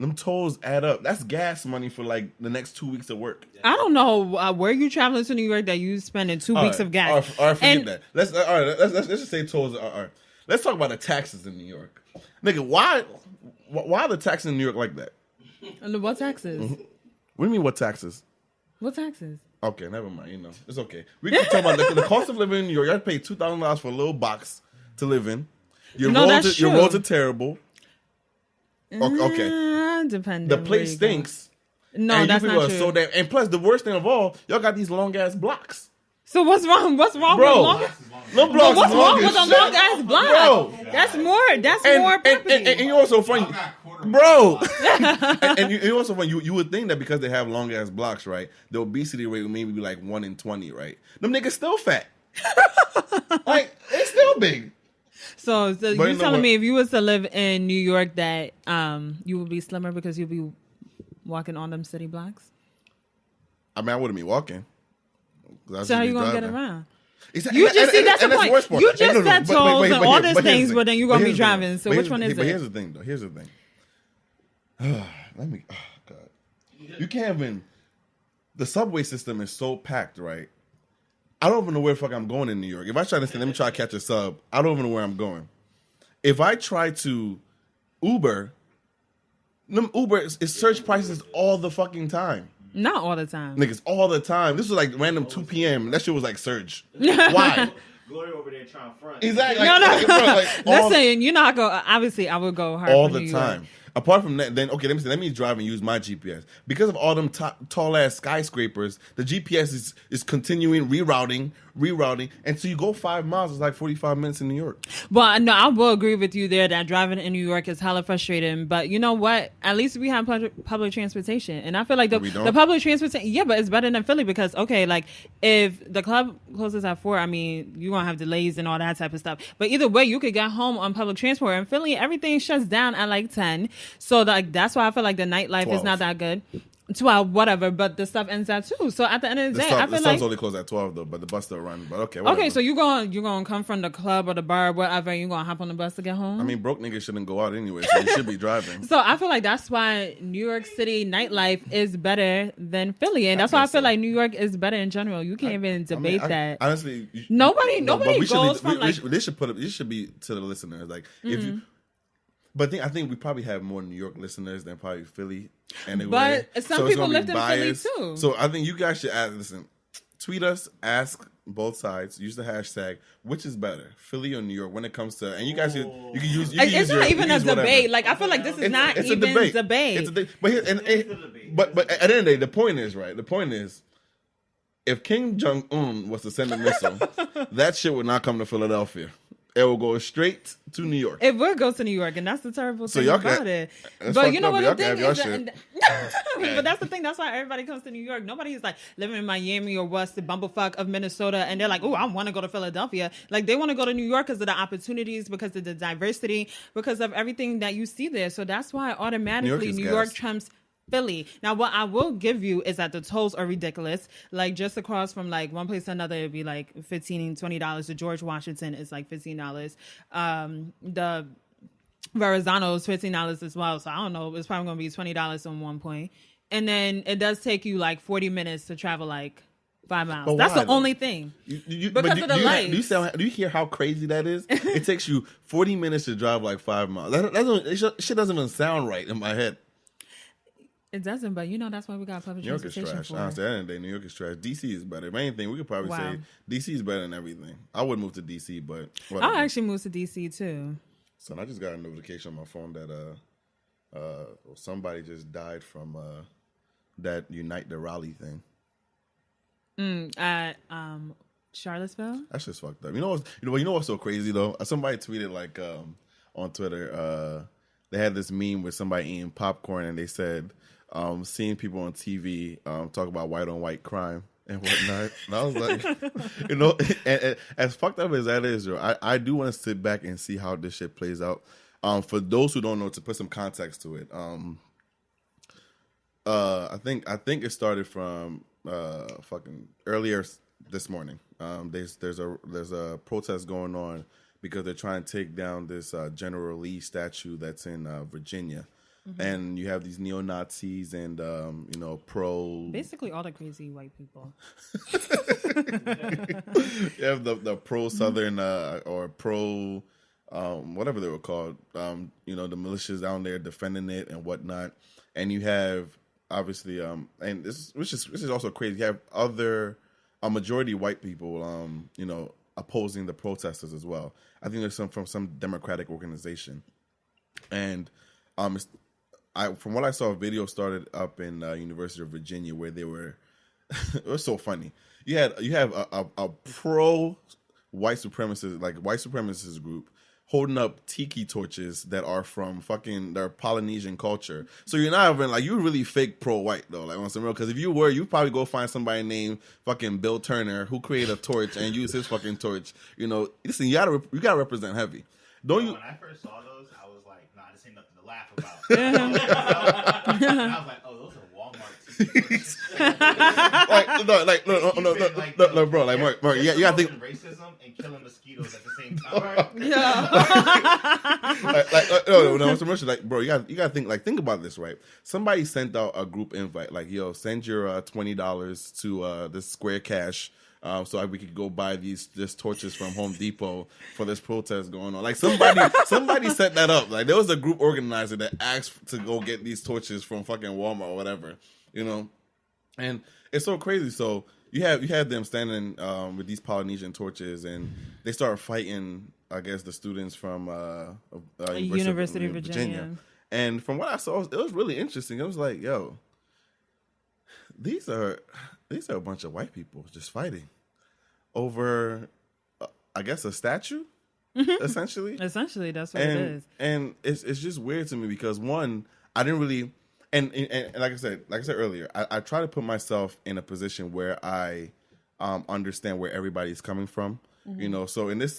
them tolls add up. That's gas money for like the next 2 weeks of work. I don't know where you traveling to New York that you spending 2 weeks of gas. All right, forget that. Let's just say tolls. All right, let's talk about the taxes in New York, nigga. Why are the taxes in New York like that? What taxes? What do you mean? What taxes? What taxes? Okay, never mind. You know, it's okay. We can talk about the cost of living in New York. You have to pay $2,000 for a little box to live in. Your roads are terrible. Okay, depending. The place stinks. No, and that's you people not are true. so damn. And plus, the worst thing of all, y'all got these long ass blocks. So what's wrong? What's wrong Bro, with long? them blocks What's long wrong with as a shit. long ass block? Bro. That's more property. And you're also funny, bro. and you're also funny. You would think that because they have long ass blocks, right? The obesity rate would maybe be like 1 in 20, right? Them niggas still fat. Like it's still big. So you telling me if you was to live in New York that you would be slimmer because you'd be walking on them city blocks? I mean, I wouldn't be walking. So how you gonna get around? Exactly. You just see that's the point. You just said tolls and all these but things, but then you're gonna be driving. So which one is it? But here's the thing, though. Here's the thing. Oh God, you can't even. The subway system is so packed, right? I don't even know where the fuck I'm going in New York. If I try to say, let me try to catch a sub, I don't even know where I'm going. If I try to Uber, Uber is surge prices all the fucking time. Not all the time. Niggas, all the time. This was like random 2 p.m. That shit was like surge. Why? Gloria over there trying to front. Exactly. Listen, you know, obviously I would go hard all for the New time. York. Apart from that, then okay, let me drive and use my GPS. Because of all them tall ass skyscrapers, the GPS is continuing rerouting rerouting, and so you go 5 miles. It's like 45 minutes in New York. Well, no, I will agree with you there that driving in New York is hella frustrating. But you know what? At least we have public transportation, and I feel like the public transportation, yeah, but it's better than Philly because okay, like if the club closes at 4, I mean you're gonna have delays and all that type of stuff. But either way, you could get home on public transport. In Philly, everything shuts down at like 10, so like that's why I feel like the nightlife 12. is not that good. 12, whatever, but the stuff ends at 2. So at the end of the day, I feel the like only closed at 12 though, but the bus still runs. But okay, whatever. Okay, so you're gonna come from the club or the bar, whatever. You're gonna hop on the bus to get home. I mean, broke niggas shouldn't go out anyway, so you should be driving. So I feel like that's why New York City nightlife is better than Philly, and that's why I feel like New York is better in general. You can't even debate that. Honestly, nobody goes from like. This should be to the listeners, like if you. But I think we probably have more New York listeners than probably Philly. Anyway. But some people lived in Philly too. So I think you guys should tweet us, ask both sides, use the hashtag, which is better, Philly or New York when it comes to, and you guys you can use it's not even a debate. Like I feel like this is not even a debate. It's a debate. But at the end of the day, the point is, right? The point is, if Kim Jong-un was to send a missile, that shit would not come to Philadelphia. It will go straight to New York. It would go to New York, and that's the terrible thing about it. But you know what the thing is? But that's the thing. That's why everybody comes to New York. Nobody is like living in Miami or what's the bumblefuck of Minnesota, and they're like, oh, I want to go to Philadelphia. Like they want to go to New York because of the opportunities, because of the diversity, because of everything that you see there. So that's why automatically New York trumps Philly. Now, what I will give you is that the tolls are ridiculous. Like just across from like one place to another, it'd be like $15, $20. The George Washington is like $15. The Verrazano is $15 as well. So I don't know. It's probably going to be $20 on one point. And then it does take you like 40 minutes to travel like 5 miles. But that's the only thing. Because of the lights. Do you hear how crazy that is? It takes you 40 minutes to drive like 5 miles. Shit doesn't even sound right in my head. It doesn't, but you know that's why we got public transportation. New York is trash. For. Honestly, at the end of the day, New York is trash. DC is better. If anything, we could probably say DC is better than everything. I would move to DC, but whatever. I actually moved to DC too. So I just got a notification on my phone that somebody just died from that Unite the Raleigh thing. At Charlottesville. That's just fucked up. You know what's so crazy though? Somebody tweeted like on Twitter. They had this meme with somebody eating popcorn, and they said. Seeing people on TV talk about white on white crime and whatnot. And I was like, and as fucked up as that is, I do want to sit back and see how this shit plays out. For those who don't know, to put some context to it, I think it started from fucking earlier this morning. There's a protest going on because they're trying to take down this General Lee statue that's in Virginia. Mm-hmm. And you have these neo-Nazis and, basically all the crazy white people. You have the pro-Southern or pro, whatever they were called, the militias down there defending it and whatnot. And you have, obviously, and this is also crazy, you have a majority white people, opposing the protesters as well. I think there's from some Democratic organization. And from what I saw, a video started up in University of Virginia where they were. It was so funny. You have a pro white supremacist group holding up tiki torches that are from fucking their Polynesian culture. So you're not even like, you really fake pro white though, like on some real. Because if you were, you'd probably go find somebody named fucking Bill Turner who created a torch and use his fucking torch. Listen, you gotta represent heavy. Don't you? When I first saw those, I was like, nah, this ain't nothing to laugh about. And I was like, oh, those are Walmart t-shirts. No, bro, like Mark, you gotta think racism and killing mosquitoes at the same time. Like, bro, you gotta think about this, right? Somebody sent out a group invite, like, yo, send your $20 to this Square Cash. So we could go buy these torches from Home Depot for this protest going on. Like somebody set that up. Like there was a group organizer that asked to go get these torches from fucking Walmart or whatever, And it's so crazy. So you have them standing with these Polynesian torches, and they start fighting. I guess the students from University of Virginia. And from what I saw, it was really interesting. It was like, yo, these are a bunch of white people just fighting. over, I guess, a statue, essentially. Essentially, that's what it is. And it's just weird to me because one, I didn't really, and like I said earlier, I try to put myself in a position where I understand where everybody's coming from. You know, so in this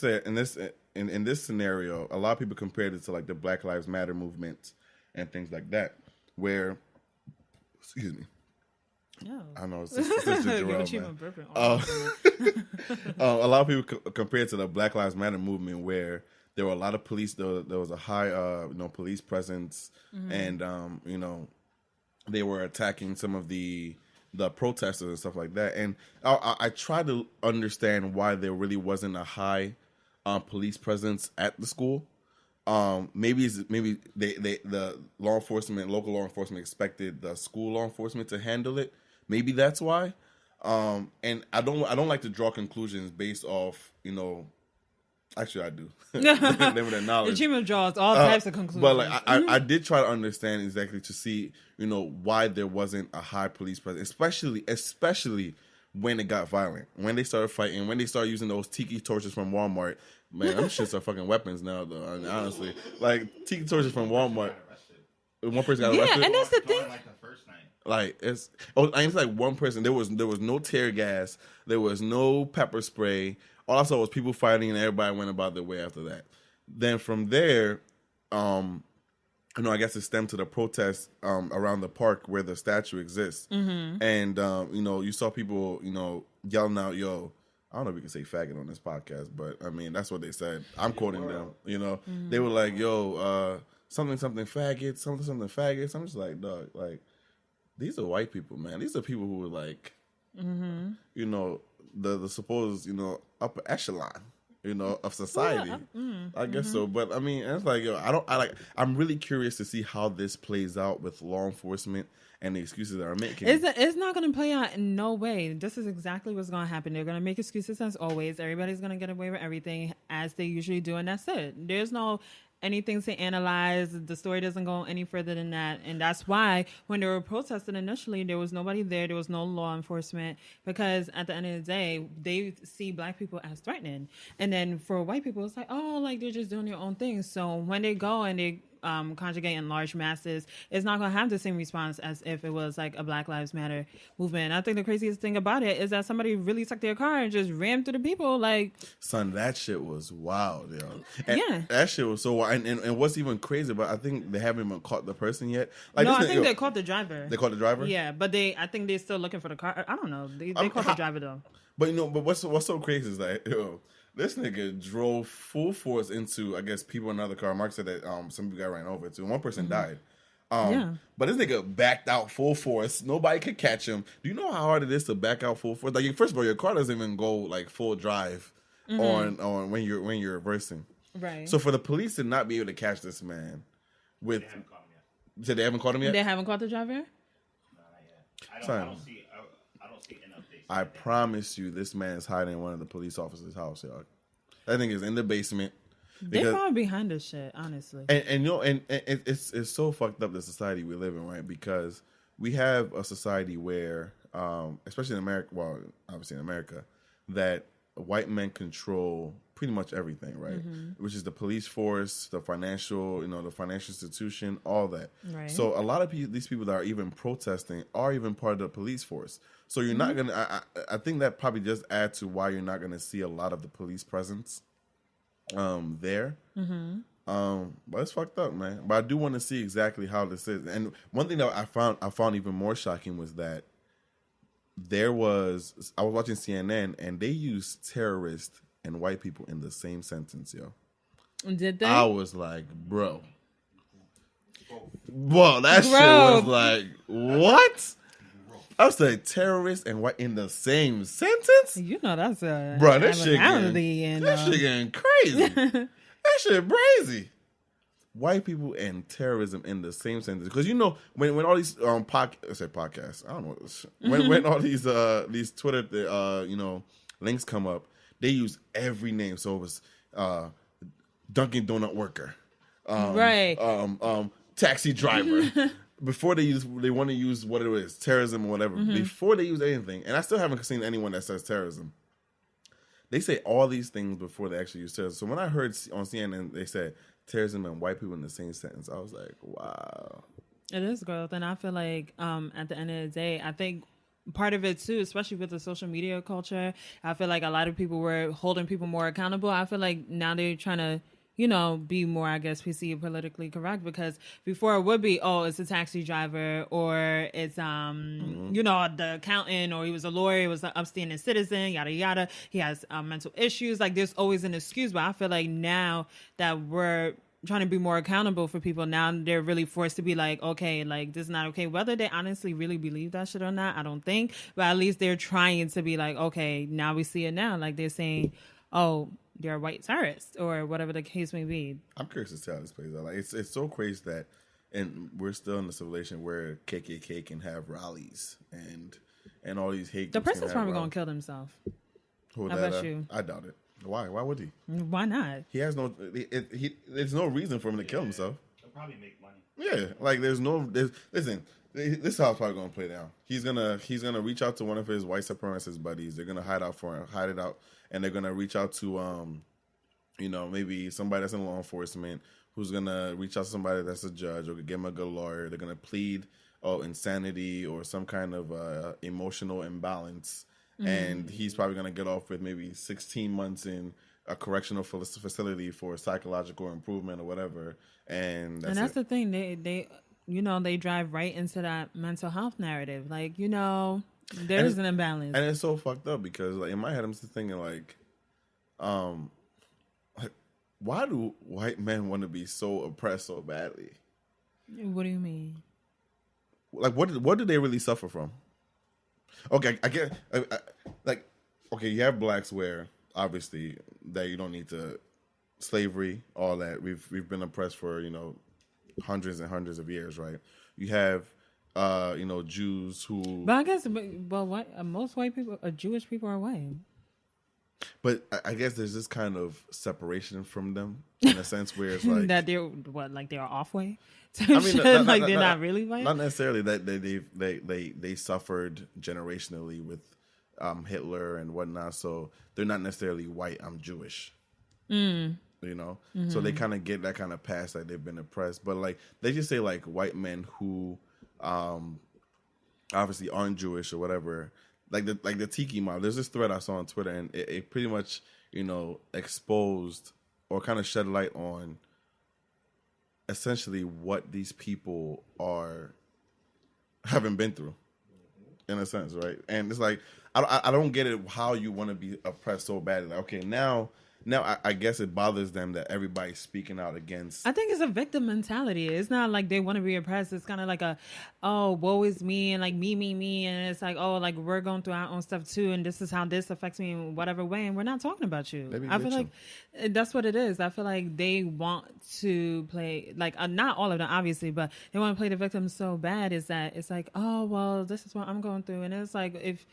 scenario, a lot of people compared it to like the Black Lives Matter movement and things like that, where, excuse me. No. I know it's just Jerome, Chima man. A lot of people compare it to the Black Lives Matter movement, where there were a lot of police. There was a high, police presence, and they were attacking some of the protesters and stuff like that. And I try to understand why there really wasn't a high police presence at the school. Maybe the law enforcement, local law enforcement, expected the school law enforcement to handle it. Maybe that's why. And I don't like to draw conclusions based off, actually I do. Limited knowledge. The Chima draws all types of conclusions. But like I did try to understand exactly to see, why there wasn't a high police presence, especially when it got violent. When they started fighting, when they started using those tiki torches from Walmart. Man, them shits are fucking weapons now, though. I mean, honestly, like tiki torches from Walmart. One person got arrested. Yeah, and that's the thing. Like the first night. Like it's like one person. There was no tear gas. There was no pepper spray. All I saw was people fighting, and everybody went about their way after that. Then from there, I guess it stemmed to the protest around the park where the statue exists, and you saw people yelling out, "Yo." I don't know if we can say faggot on this podcast, but I mean, that's what they said. I'm quoting them, They were like, yo, something faggot, something faggots. I'm just like, dog, like, these are white people, man. These are people who are like, the supposed, upper echelon, of society. I guess so. But I mean, it's like, I'm really curious to see how this plays out with law enforcement and the excuses that are making. It's not going to play out in no way. This is exactly what's going to happen. They're going to make excuses as always. Everybody's going to get away with everything as they usually do, and that's it. There's no anything to analyze. The story doesn't go any further than that. And that's why when they were protesting initially, there was nobody there. There was no law enforcement, because at the end of the day, they see black people as threatening. And then for white people, it's like, oh, like they're just doing their own thing. So when they go and they conjugate in large masses, it's not going to have the same response as if it was like a Black Lives Matter movement. I think the craziest thing about it is that somebody really took their car and just rammed through the people. Like, son, that shit was wild, yo. And yeah, that shit was so wild. And what's even crazy about, I think they haven't even caught the person yet. Like, no, I think they caught the driver. They caught the driver? Yeah, but I think they're still looking for the car. I don't know. They caught the driver though. But what's so crazy is that, this nigga drove full force into, I guess, people in another car. Mark said that some people got ran over too. One person died. But this nigga backed out full force. Nobody could catch him. Do you know how hard it is to back out full force? Like, first of all, your car doesn't even go like full drive on when you're reversing. Right. So for the police to not be able to catch this man with, They haven't caught him yet. they haven't caught him yet. They haven't caught the driver? No, not yet. I don't see any updates. I promise you, this man is hiding in one of the police officers' house, y'all. That thing is in the basement. They're probably behind this shit, honestly. And it's so fucked up, the society we live in, right? Because we have a society where, especially in America, well, obviously in America, that white men control pretty much everything, right? Which is the police force, the financial institution, all that. Right. So a lot of these people that are even protesting are even part of the police force. So you're not gonna. I think that probably just adds to why you're not gonna see a lot of the police presence, there. But it's fucked up, man. But I do want to see exactly how this is. And one thing that I found even more shocking was that I was watching CNN and they used terrorist and white people in the same sentence, yo. Did they? I was like, bro. Whoa, that shit was like, what? I was like, terrorist and white in the same sentence? You know that's a bro, that shit getting crazy. That shit crazy. White people and terrorism in the same sentence. Because when all these podcasts, I don't know, when all these Twitter links come up, they use every name. So it was Dunkin' Donut worker, right? Taxi driver. Before they want to use what it is, terrorism or whatever. Before they use anything, and I still haven't seen anyone that says terrorism. they say all these things before they actually use terrorism. So when I heard on CNN they said terrorism and white people in the same sentence, I was like, wow. It is growth, and I feel like at the end of the day, I think part of it too, especially with the social media culture, I feel like a lot of people were holding people more accountable. I feel like now they're trying to, be more, I guess, PC politically correct, because before it would be, oh, it's a taxi driver, or it's, the accountant, or he was a lawyer, he was an upstanding citizen, yada, yada. He has mental issues. Like, there's always an excuse, but I feel like now that we're trying to be more accountable for people, now they're really forced to be like, okay, like, this is not okay. Whether they honestly really believe that shit or not, I don't think, but at least they're trying to be like, okay, now we see it now. Like, they're saying, oh, they're white terrorists, or whatever the case may be. I'm curious to see how this plays out. Like, it's so crazy that, and we're still in the civilization where KKK can have rallies and all these hate groups. The person's probably going to kill themselves. I bet you. I doubt it. Why? Why would he? Why not? He has no. There's no reason for him to kill himself. He'll probably make money. Yeah, like listen. This is how it's probably gonna play down. He's gonna reach out to one of his white supremacist buddies. They're gonna hide it out, and they're gonna reach out to maybe somebody that's in law enforcement who's gonna reach out to somebody that's a judge or give him a good lawyer. They're gonna plead insanity or some kind of emotional imbalance. And he's probably going to get off with maybe 16 months in a correctional facility for psychological improvement or whatever. And that's the thing. They drive right into that mental health narrative. Like, there's an imbalance. And it's so fucked up because, like, in my head, I'm just thinking, like, why do white men want to be so oppressed so badly? What do you mean? Like, what do they really suffer from? Okay, I get okay. You have blacks where obviously that you don't need to slavery, all that. We've been oppressed for hundreds and hundreds of years, right? You have Jews who. But I guess most white people, Jewish people are white. But I guess there's this kind of separation from them in a sense where it's like that they're they're off way. I mean, they're not really white. Not necessarily that they suffered generationally with Hitler and whatnot, so they're not necessarily white. I'm Jewish, So they kind of get that kind of past that they've been oppressed. But like they just say like white men who obviously aren't Jewish or whatever. Like the Tiki mob. There's this thread I saw on Twitter, and it pretty much exposed or kind of shed light on essentially what these people haven't been through, in a sense, right? And it's like I don't get it how you want to be oppressed so badly. Like, okay, now I guess it bothers them that everybody's speaking out against. I think it's a victim mentality. It's not like they want to be oppressed. It's kind of like woe is me, and like me, and it's like, oh, like we're going through our own stuff too, and this is how this affects me in whatever way, and we're not talking about you. I feel like that's what it is. I feel like they want to play, like not all of them obviously, but they want to play the victim so bad is that it's like, oh, well, this is what I'm going through, and it's like if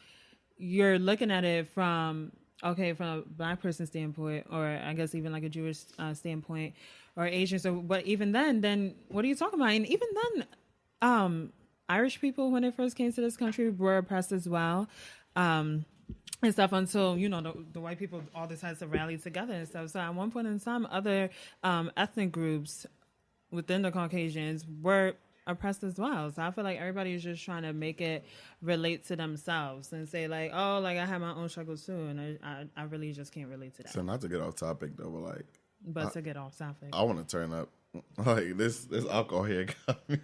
you're looking at it from a black person standpoint, or I guess even like a Jewish standpoint, or Asian. So, but even then what are you talking about? And even then, Irish people, when they first came to this country, were oppressed as well, and stuff until the white people all decided to rally together and stuff. So at one point in time, other ethnic groups within the Caucasians were oppressed as well. So I feel like everybody is just trying to make it relate to themselves and say like, oh, like I have my own struggles too, and I really just can't relate to that. So not to get off topic though, but to get off topic, I want to turn up. Like this alcohol here got me.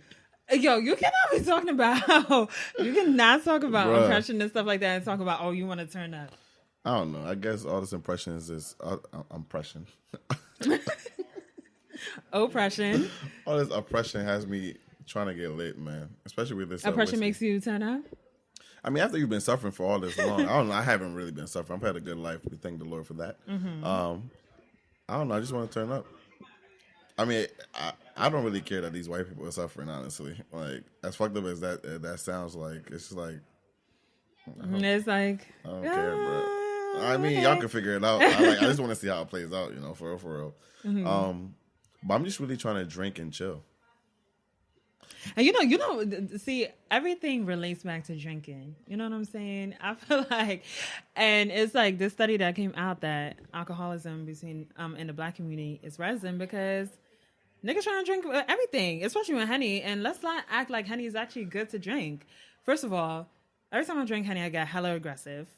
Yo, you cannot be talking about you cannot talk about oppression and stuff like that and talk about you want to turn up. I don't know. I guess all this impressions is impression. Oppression. All this oppression has me trying to get lit, man. Especially with this. Oppression makes you turn up? I mean, after you've been suffering for all this long, I don't know. I haven't really been suffering. I've had a good life. We thank the Lord for that. Mm-hmm. I don't know. I just want to turn up. I mean, I don't really care that these white people are suffering, honestly. Like, as fucked up as that sounds like, it's just like... It's like... I don't care, bro. I mean, y'all can figure it out. I just want to see how it plays out, for real. Mm-hmm. But I'm just really trying to drink and chill. And see, everything relates back to drinking. You know what I'm saying? I feel like, and it's like this study that came out that alcoholism between in the Black community is rising because niggas trying to drink everything, especially with Henny. And let's not act like Henny is actually good to drink. First of all, every time I drink Henny, I get hella aggressive.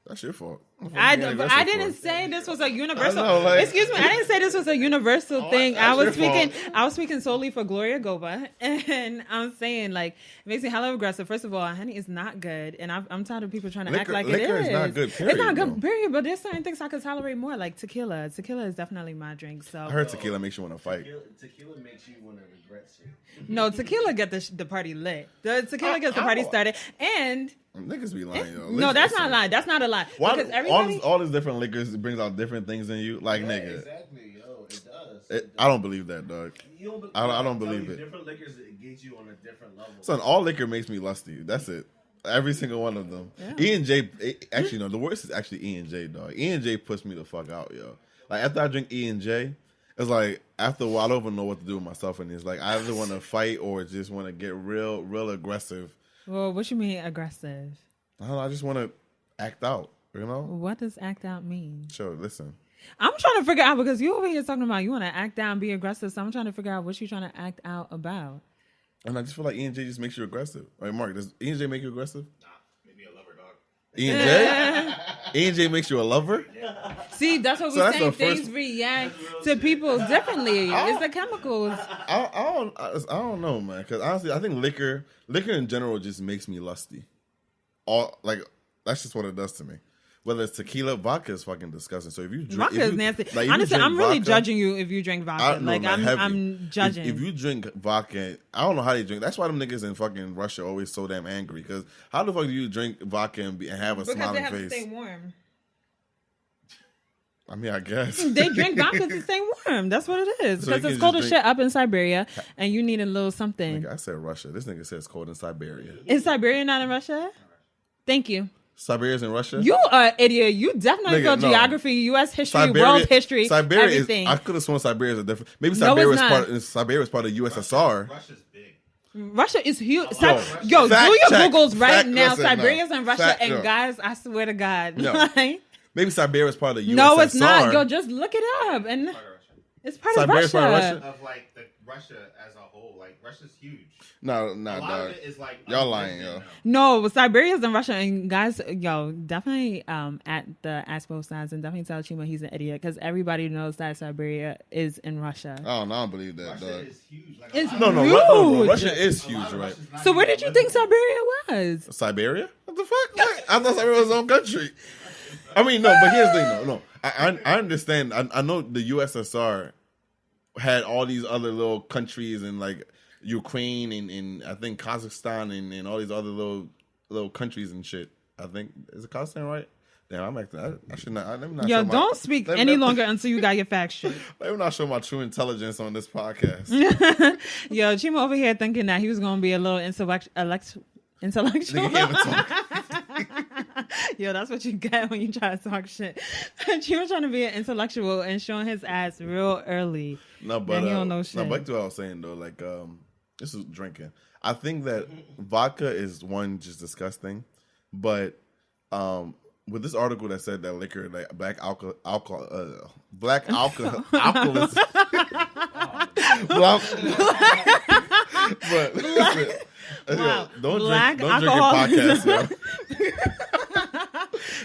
That's your fault. I didn't say this was a universal. Know, excuse me, I didn't say this was a universal thing. I was speaking solely for Gloria Goba, and I'm saying like it makes me hella aggressive. First of all, Henny is not good, and I'm tired of people trying to act like it is. Liquor is not good. Period, it's not good. Period. But there's certain things I could tolerate more, like tequila. Tequila is definitely my drink. So I heard tequila makes you want to fight. Tequila makes you want to regret shit. No, tequila get the party lit. The tequila gets the party started, and. Niggas be lying, yo. No, that's not a lie. That's not a lie. Why, because all these different liquors brings out different things in you. Like, nigga. Exactly, yo. It does. I don't believe that, dog. I don't believe it. Different liquors engage you on a different level. Son, all liquor makes me lusty. That's it. Every single one of them. Yeah. E and J, actually, no, the worst is actually E and J, dog. E and J puts me the fuck out, yo. Like, after I drink E and J, it's like, after a while, I don't even know what to do with myself. And it's like, I either want to fight or just want to get real aggressive. Well, what you mean aggressive? I don't know, I just want to act out, you know? What does act out mean? Sure, listen. I'm trying to figure out, because you over here talking about you want to act out and be aggressive, so I'm trying to figure out what you're trying to act out about. And I just feel like E and J just makes you aggressive. Like, Mark, does E and J make you aggressive? Nah, make me a lover, dog. E and J? E and J makes you a lover? Yeah. See, that's what we're saying. Things react to people differently. It's the chemicals. I don't know, man. Because honestly, I think liquor in general just makes me lusty. That's just what it does to me. Whether it's tequila, vodka is fucking disgusting. So if you drink, vodka is nasty. Like, honestly, I'm really judging you if you drink vodka. I'm judging. If you drink vodka, I don't know how they drink. That's why them niggas in fucking Russia are always so damn angry. Because how the fuck do you drink vodka and have a smiling face? Because they have to stay warm. I mean, I guess. They drink vodka to stay warm. That's what it is. Because it's cold as shit up in Siberia, and you need a little something. Nigga, I said Russia. This nigga says cold in Siberia. Is Siberia not in Russia? Thank you. Siberia's in Russia? You are an idiot. You definitely feel geography, U.S. history, world history, everything. I could have sworn Siberia is a different... Maybe Siberia is part of USSR. Russia's big. Russia is huge. Do your Googles right now. Siberia's in Russia, and guys, I swear to God. No. Maybe Siberia is part of USSR. No, it's not. Yo, just look it up. And it's part of Russia. Part of Russia? Of like the Russia as a whole. Like, Russia's huge. No, a lot dog. of it is like y'all lying, yo. No, Siberia's in Russia, and guys, yo, definitely at the Ask Both Sides, and definitely tell Chima he's an idiot, because everybody knows that Siberia is in Russia. Oh, no, I don't believe that, Russia dog. Is huge. Like, it's no, Russia is huge, right? So where did you think Siberia was? Siberia? What the fuck? I thought Siberia was its own country. I mean, no, but here's the thing, no. I understand. I know the USSR had all these other little countries and like Ukraine and I think Kazakhstan and all these other little countries and shit. I think, is it Kazakhstan, right? Damn, I'm acting. I should not. Let me not. Yo, don't speak any longer until you got your facts straight. Let me not show my true intelligence on this podcast. Yo, Chima over here thinking that he was gonna be a little intellectual. Yo, that's what you get when you try to talk shit. Chima trying to be an intellectual and showing his ass real early. No, but he don't know shit. No, back to what I was saying though. Like, this is drinking. I think that vodka is one just disgusting, but with this article that said that liquor, like black alcoholism. But listen, wow. Don't drink in podcasts,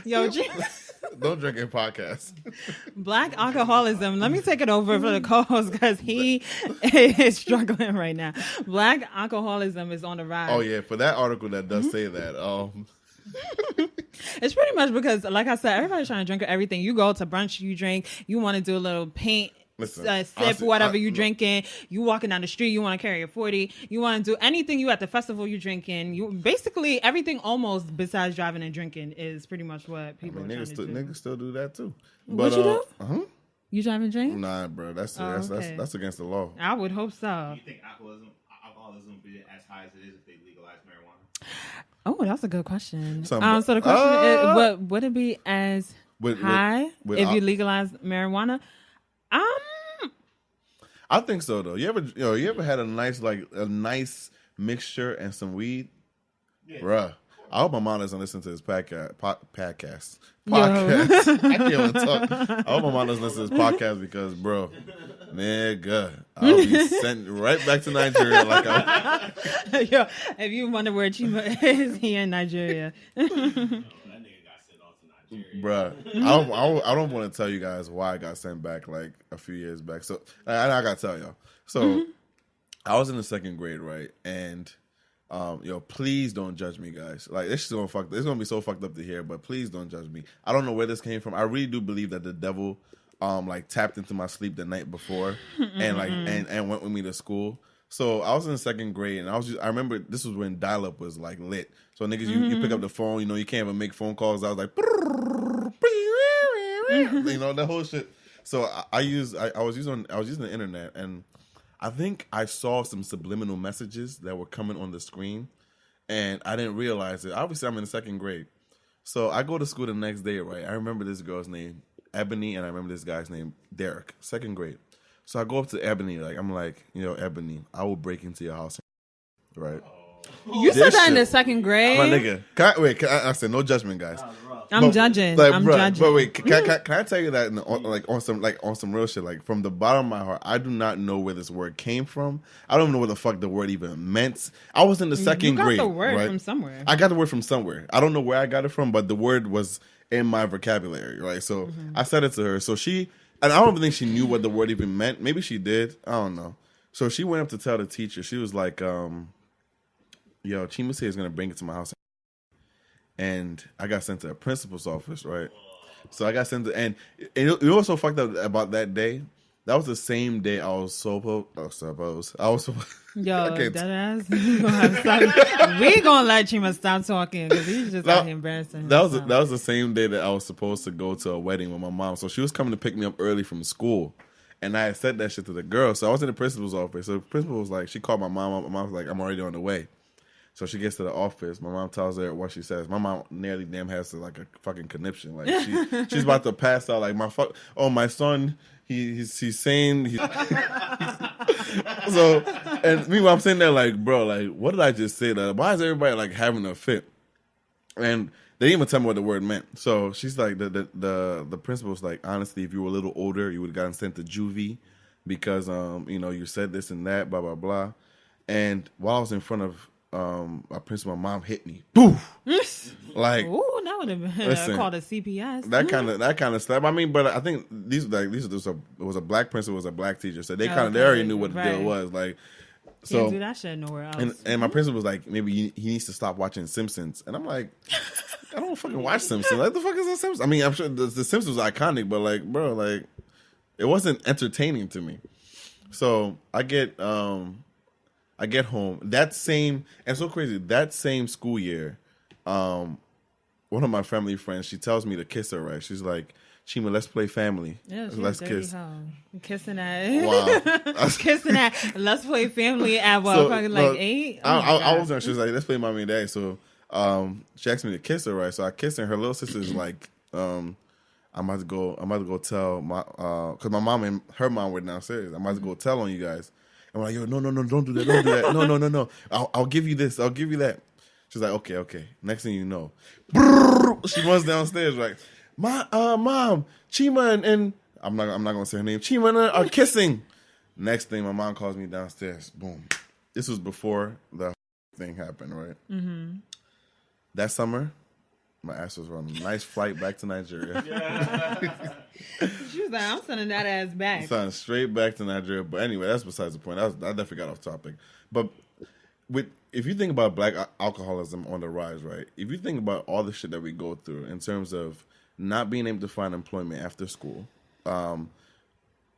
yo. Don't drink in podcasts. Black alcoholism. Let me take it over for the co-host because he is struggling right now. Black alcoholism is on the rise. Oh yeah, for that article that does say that. It's pretty much because, like I said, everybody's trying to drink everything. You go to brunch, you drink. You want to do a little paint. Sip, honestly, whatever you drinking. You walking down the street, you want to carry a 40. You want to do anything. You at the festival, you drinking. You basically everything almost besides driving and drinking is pretty much what people are trying to do. Niggas still do that too. But, what you do? You drive and drink? Nah, bro. That's against the law. I would hope so. Do you think alcoholism would be as high as it is if they legalized marijuana? Oh, that's a good question. So the question is, would it be as high if you legalize marijuana? I think so though. You ever had a nice mixture and some weed, Yeah. bruh. I hope my mom doesn't listen to this podcast. I can't even talk. I hope my mom doesn't listen to this podcast because, bro, nigga, I'll be sent right back to Nigeria. Yo, if you wonder where Chima is, he in Nigeria. That nigga got sent off to Nigeria. Bruh, I don't want to tell you guys why I got sent back like a few years back. So I got to tell y'all. So I was in the 2nd grade, right? And please don't judge me, guys. Like, this is gonna be so fucked up to hear, but please don't judge me. I don't know where this came from. I really do believe that the devil, tapped into my sleep the night before, and and went with me to school. So I was in the 2nd grade, and I remember this was when dial-up was like lit. So niggas, you pick up the phone, you can't even make phone calls. I was like, that whole shit. So I was using the internet, and I think I saw some subliminal messages that were coming on the screen, and I didn't realize it. Obviously, I'm in the 2nd grade. So I go to school the next day, right? I remember this girl's name, Ebony, and I remember this guy's name, Derek, 2nd grade. So I go up to Ebony, I'm like, Ebony, I will break into your house, right? You said that in the 2nd grade? My nigga. I said, no judgment, guys. I'm judging. I'm judging. But wait, can I tell you that on some real shit? Like, from the bottom of my heart, I do not know where this word came from. I don't know what the fuck the word even meant. I was in the 2nd grade. You got the word right? from somewhere. I got the word from somewhere. I don't know where I got it from, but the word was in my vocabulary, right? So I said it to her. So and I don't even think she knew what the word even meant. Maybe she did. I don't know. So she went up to tell the teacher. She was like, Chima said he's going to bring it to my house. And I got sent to the principal's office, right? So I got sent to, and you know what's so fucked up about that day? That was the same day I was supposed. Yo, that ass. We gonna let Chima stop talking because he's just out here embarrassing himself. That was the same day that I was supposed to go to a wedding with my mom. So she was coming to pick me up early from school, and I had said that shit to the girl. So I was in the principal's office. So the principal was like, she called my mom up. My mom was like, I'm already on the way. So she gets to the office. My mom tells her what she says. My mom nearly damn has like a fucking conniption. Like she's about to pass out. Like my son, he's saying. So and meanwhile I'm sitting there like, bro, like what did I just say? That why is everybody like having a fit? And they didn't even tell me what the word meant. So she's like, the principal's like, honestly, if you were a little older, you would have gotten sent to juvie because you said this and that, blah blah blah. And while I was in front of my principal, my mom hit me. Poof! Like, ooh, that would have been called a CPS. That kind of slap. I mean, but I think it was a black principal, it was a black teacher, so they already knew what the deal was. Like, so can't do that shit nowhere else. And my principal was like, maybe he needs to stop watching Simpsons, and I'm like, I don't fucking watch Simpsons. Like, the fuck is the Simpsons? I mean, I'm sure the Simpsons was iconic, but like, bro, like, it wasn't entertaining to me. So I get home that same school year. One of my family friends, she tells me to kiss her. Right? She's like, Chima, let's play family. Yeah, let's kiss. Kissing that. Wow. Kissing that. Let's play family at what? So, fucking like 8. I was there. She was like, let's play mommy and daddy. So she asked me to kiss her. Right? So I kissed her. And her little sister's like, I'm about to go tell my because my mom and her mom were downstairs. I'm about to go tell on you guys. I'm like, yo, no, don't do that. No. I'll give you this. I'll give you that. She's like, okay. Next thing you know, she runs downstairs, right? Mom, Chima and I'm not gonna say her name. Chima and her are kissing. Next thing, my mom calls me downstairs. Boom. This was before the thing happened, right? Mm-hmm. That summer, my ass was on a nice flight back to Nigeria. She was like, I'm sending that ass back. Sending straight back to Nigeria. But anyway, that's besides the point. I definitely got off topic. But if you think about black alcoholism on the rise, right? If you think about all the shit that we go through in terms of not being able to find employment after school,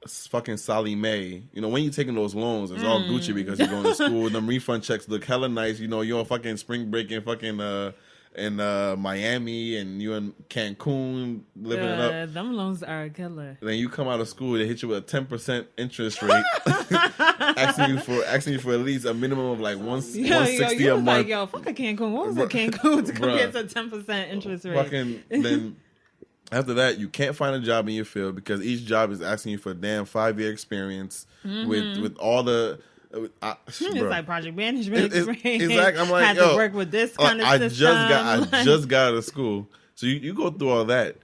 fucking Sally Mae, when you're taking those loans, it's all Gucci because you're going to school. Them refund checks look hella nice. You're on fucking spring break in fucking in Miami and you in Cancun living it up. Them loans are a killer. Then you come out of school, they hit you with a 10% interest rate, asking you for at least a minimum of like $160 a month. Like, yo, fuck a Cancun. What was a Cancun to come get to 10% interest rate? Fucking then. After that, you can't find a job in your field because each job is asking you for a damn 5-year experience with all the It's like project management. Exactly. I'm like, had to work with this kind of system. I just got out of school, so you go through all that.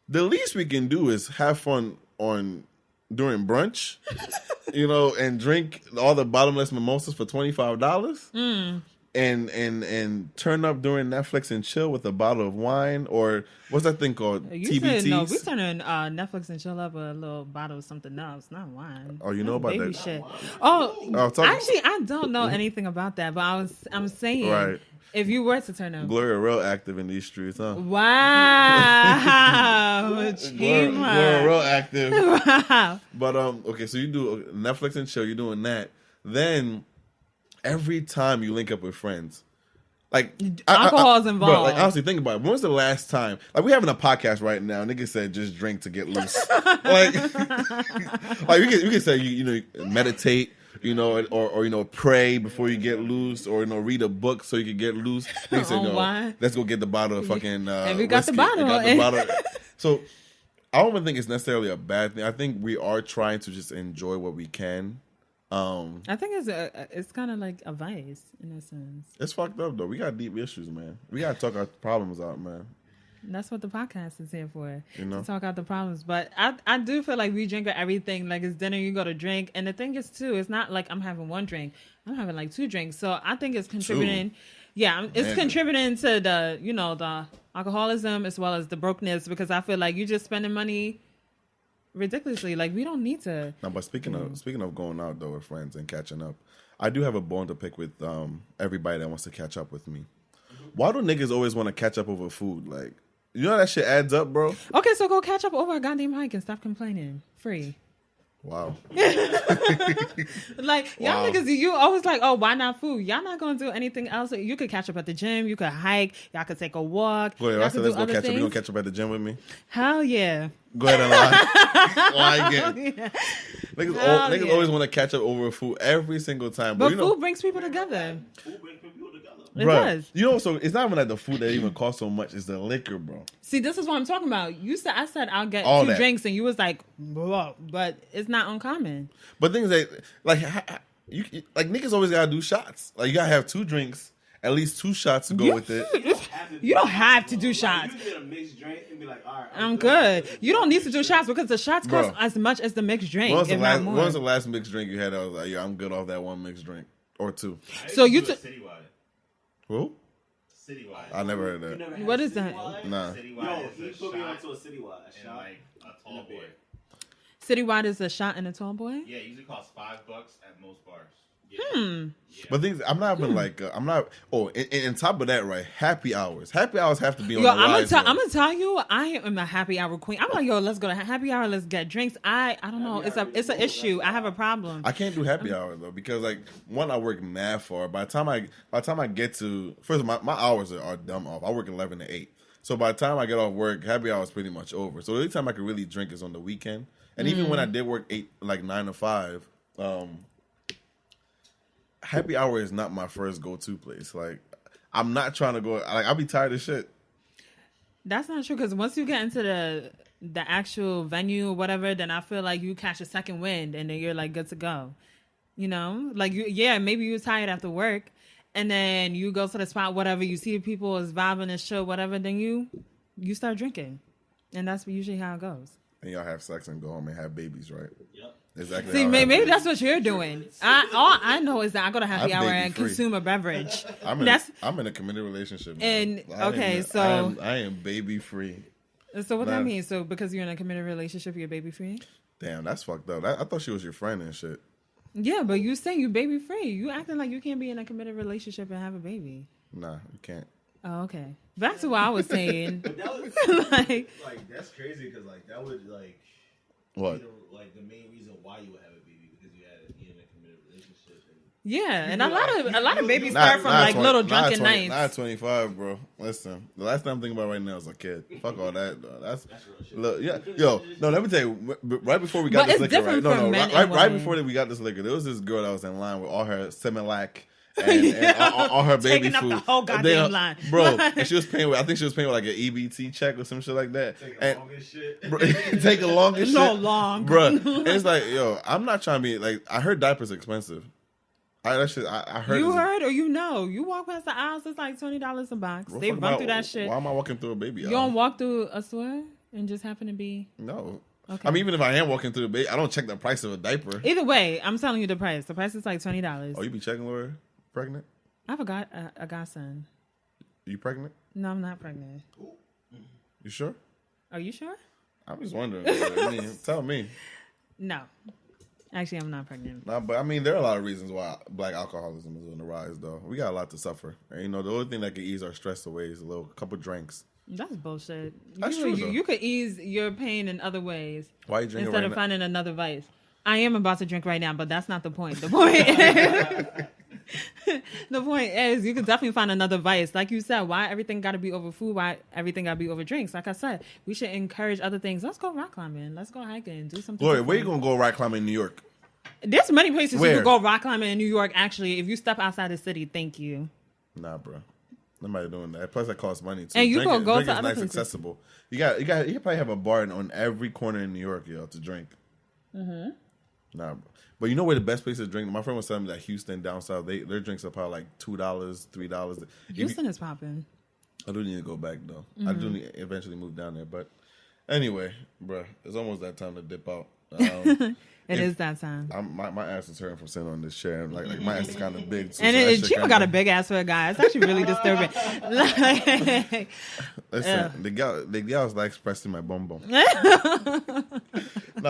The least we can do is have fun during brunch, and drink all the bottomless mimosas for $25. And turn up during Netflix and chill with a bottle of wine, or what's that thing called? TBTs? No, we turning Netflix and chill up with a little bottle of something else, not wine. Oh, you know about baby that? shit. Actually, I don't know anything about that, but I'm saying, right. If you were to turn up, Gloria real active in these streets, huh? Wow, Gloria real active. Wow. But okay, so you do Netflix and chill. You're doing that, then. Every time you link up with friends, like alcohol's involved. Bro, like honestly, think about it. When was the last time? Like we having a podcast right now. Nigga said just drink to get loose. like you can say you meditate, or pray before you get loose, or read a book so you can get loose. Nigga said let's go get the bottle of fucking. And we got the bottle. So I don't even think it's necessarily a bad thing. I think we are trying to just enjoy what we can. I think it's kind of like a vice in a sense. It's fucked up though. We got deep issues, man. We gotta talk our problems out, man. That's what the podcast is here for, to talk out the problems. But I do feel like we drink everything. Like it's dinner, you go to drink, and the thing is too, it's not like I'm having one drink. I'm having like 2 drinks. So I think it's contributing. 2. Yeah, it's contributing to the the alcoholism as well as the brokenness, because I feel like you're just spending money ridiculously. Like we don't need to. No, but speaking of going out though with friends and catching up, I do have a bone to pick with everybody that wants to catch up with me. Why do niggas always want to catch up over food? Like, that shit adds up, bro. Okay, so go catch up over a goddamn hike and stop complaining. Free. Wow. Like y'all niggas, you always like, oh, why not food? Y'all not gonna do anything else. You could catch up at the gym. You could hike. Y'all could take a walk. Go ahead. I said let's go catch up. You gonna catch up at the gym with me? Hell yeah. Go ahead and lie. Lie again. Yeah. Niggas always want to catch up over food every single time. But food brings people together. Food brings people together. It does. So it's not even like the food that even costs so much. It's the liquor, bro. See, this is what I'm talking about. I said I'll get all 2 that. drinks, and you was like, whoa, but it's not uncommon. But things like you like niggas always gotta do shots. Like you gotta have 2 drinks, at least 2 shots to go with it. You don't have to do shots. You get a mixed drink and be like, all right, I'm good. You don't need to do shots because the shots cost as much as the mixed drink. When was the last mixed drink you had? I was like, yeah, I'm good off that 1 mixed drink or 2. So you took citywide. Who? Citywide. I never heard that. What is that? Nah. Yo, he put me onto a citywide. And like a tall boy. Citywide is a shot and a tall boy? Yeah, it usually costs $5 at most bars. Yeah. Yeah. But things I'm not even like I'm not. Oh, and top of that, right? Happy hours. Happy hours have to be on the rise. I'm gonna tell you, I am a happy hour queen. I'm like, let's go to happy hour. Let's get drinks. I don't know. It's an issue. I have a problem. I can't do happy hour though because like one, I work mad far. By the time I get to first, my hours are dumb off. I work 11 to 8. So by the time I get off work, happy hour is pretty much over. So the only time I can really drink is on the weekend. And even when I did work 9 to 5. Happy hour is not my first go-to place. Like, I'm not trying to go. Like, I'll be tired of shit. That's not true because once you get into the actual venue or whatever, then I feel like you catch a second wind and then you're like good to go. Like maybe you're tired after work, and then you go to the spot, whatever. You see the people is vibing and shit, whatever. Then you start drinking, and that's usually how it goes. And y'all have sex and go home and have babies, right? Yep. Exactly. See, maybe that's what you're doing. All I know is that I go to happy hour and consume a beverage. I'm in a committed relationship. Man. And I am baby free. So what that means? So because you're in a committed relationship, you're baby free? Damn, that's fucked up. I thought she was your friend and shit. Yeah, but you say you baby free. You acting like you can't be in a committed relationship and have a baby. Nah, you can't. Oh, okay. Back to what I was saying. But that was, like that's crazy because like that would like what? Like the main reason why you would have a baby because you had to be in a committed relationship. And a lot of babies start from like 20, little drunken nights. Not 25, bro. Listen, the last thing I'm thinking about right now is a kid. Fuck all that, though. That's real shit. No, let me tell you. Right before we got this liquor, right before we got this liquor, there was this girl that was in line with all her Similac. And all her baby taking food, up the whole goddamn line, bro. And she was paying with, I think she was paying with like an EBT check or some shit like that. Take a longest shit. So long, bro. And it's like, yo, I'm not trying to be like. I heard diapers expensive. I heard. You heard or you know? You walk past the aisles, it's like $20 a box. They run through that shit. Why am I walking through a baby aisle? You don't walk through a store and just happen to be... No. Okay. I mean, even if I am walking through the baby, I don't check the price of a diaper. Either way, I'm telling you the price. The price is like $20. Oh, you be checking, Laura? Pregnant? I have a godson. You pregnant? No, I'm not pregnant. You sure? Are you sure? I'm just wondering. I mean, tell me. No. Actually, I'm not pregnant. Nah, but I mean, there are a lot of reasons why black alcoholism is on the rise, though. We got a lot to suffer. And, you know, the only thing that can ease our stress away is a couple drinks. That's bullshit. That's true, though. You could ease your pain in other ways. Why are you drinking instead right of now? finding another vice? I am about to drink right now, but that's not the point. The point the point is you could definitely find another vice. Like you said, why everything got to be over food? Why everything got to be over drinks? Like I said, we should encourage other things. Let's go rock climbing. Let's go hiking. Do something. Gloria, where you going to go rock climbing in New York? There's many places Where? you can go rock climbing in New York. Actually, if you step outside the city, thank you. Nah, bro. Nobody doing that. Plus, that costs money too. And you can go to is other nice, places. accessible. You probably have a bar on every corner in New York, yo, to drink. Mm-hmm. Nah, bro. But you know where the best place to drink? My friend was telling me that Houston down south, their drinks are probably like $2, $3. Houston is popping. I do need to go back though. Mm-hmm. I do need to eventually move down there. But anyway, bro, it's almost that time to dip out. It is that time. My ass is hurting from sitting on this chair. Like my ass is kind of big. And Chima got a big ass for a guy. It's actually really disturbing. Listen, the gals like expressing my bum bum. No,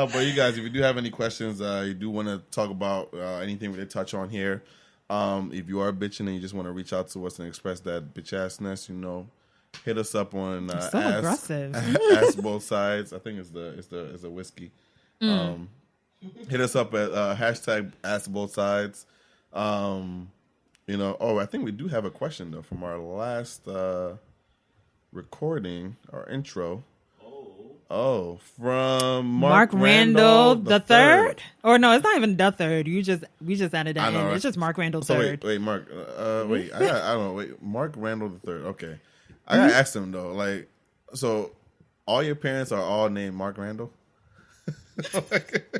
but you guys, if you do have any questions, you do want to talk about anything we did touch on here. If you are bitching and you just want to reach out to us and express that bitch assness, you know, hit us up on so aggressive. Ass Both Sides. I think it's the whiskey. Hit us up at hashtag Ask Both Sides. You know, I think we do have a question though from our last recording, our intro. Oh, from Mark Randall the third. Or no, it's not even the third. We just added that know, in. right? It's just Mark Randall So third. wait, Mark. Wait, I don't know. Wait, Mark Randall the third. Okay, I gotta ask him though. Like, so all your parents are all named Mark Randall? The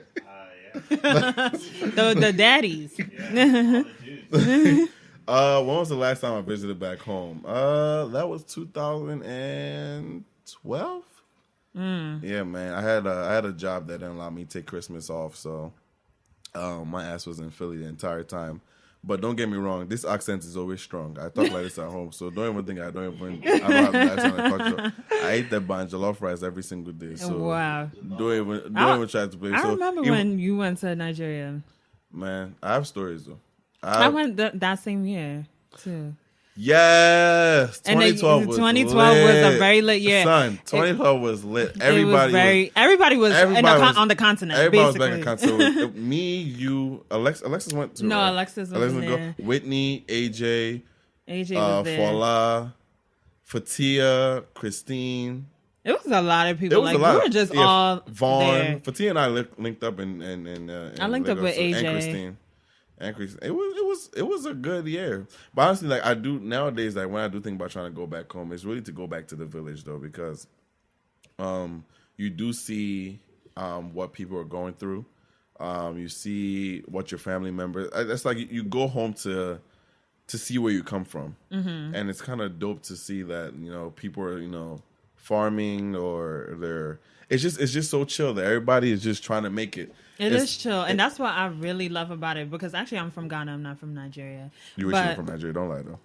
daddies. When was the last time I visited back home? That was 2012. Yeah, man. I had a job that didn't allow me to take Christmas off, so my ass was in Philly the entire time. But don't get me wrong, this accent is always strong. I talk like this at home, so don't even think I don't have the accent at culture. I ate that jollof rice every single day. So wow. Don't even try to play. I So remember when you went to Nigeria. Man, I have stories though. I went that same year too. Yes, 2012 was 2012 was a very lit year. Son, 2012 was lit. Everybody was on the continent. Everybody basically. was back in continent. Me, you, Alexis went to. No, right? Alexis wasn't there. Whitney, AJ was there. Fola, Fatia, Christine. It was a lot of people. It was like a lot. we were just all Vaughn, there. Fatia, and I linked up in I linked up with AJ and Christine. It was a good year. But honestly, like I do nowadays, like when I do think about trying to go back home, it's really to go back to the village though, because you do see what people are going through. You see what your family members. It's like you go home to see where you come from, and it's kind of dope to see that people are farming or they're. It's just so chill that everybody is just trying to make it. It is chill, and that's what I really love about it. Because actually, I'm from Ghana. I'm not from Nigeria. You wish you were from Nigeria. Don't lie though.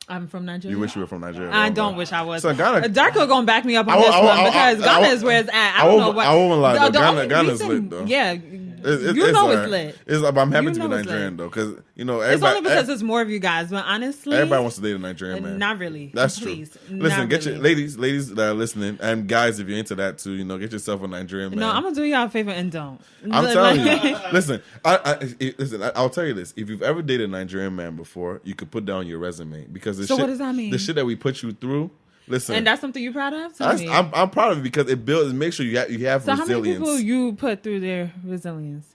I'm from Nigeria. You wish you were from Nigeria. I don't wish I was. So Ghana, Darko gonna back me up on this one because Ghana is where it's at. I don't know what. I won't lie though. Ghana's lit though. Yeah, it's lit. I'm happy to be Nigerian though, because everybody. It's only because it's more of you guys, but honestly, everybody wants to date a Nigerian man. Not really. That's Please. true. Listen, get your ladies that are listening, and guys, if you're into that too, get yourself a Nigerian man. No, I'm gonna do y'all a favor and don't. I'm telling you. Listen, I'll tell you this: if you've ever dated a Nigerian man before, you could put down your resume because what does that mean? The shit that we put you through. Listen, and that's something you're proud of. I'm proud of it because it builds. It makes sure you have resilience. So how many people you put through their resilience?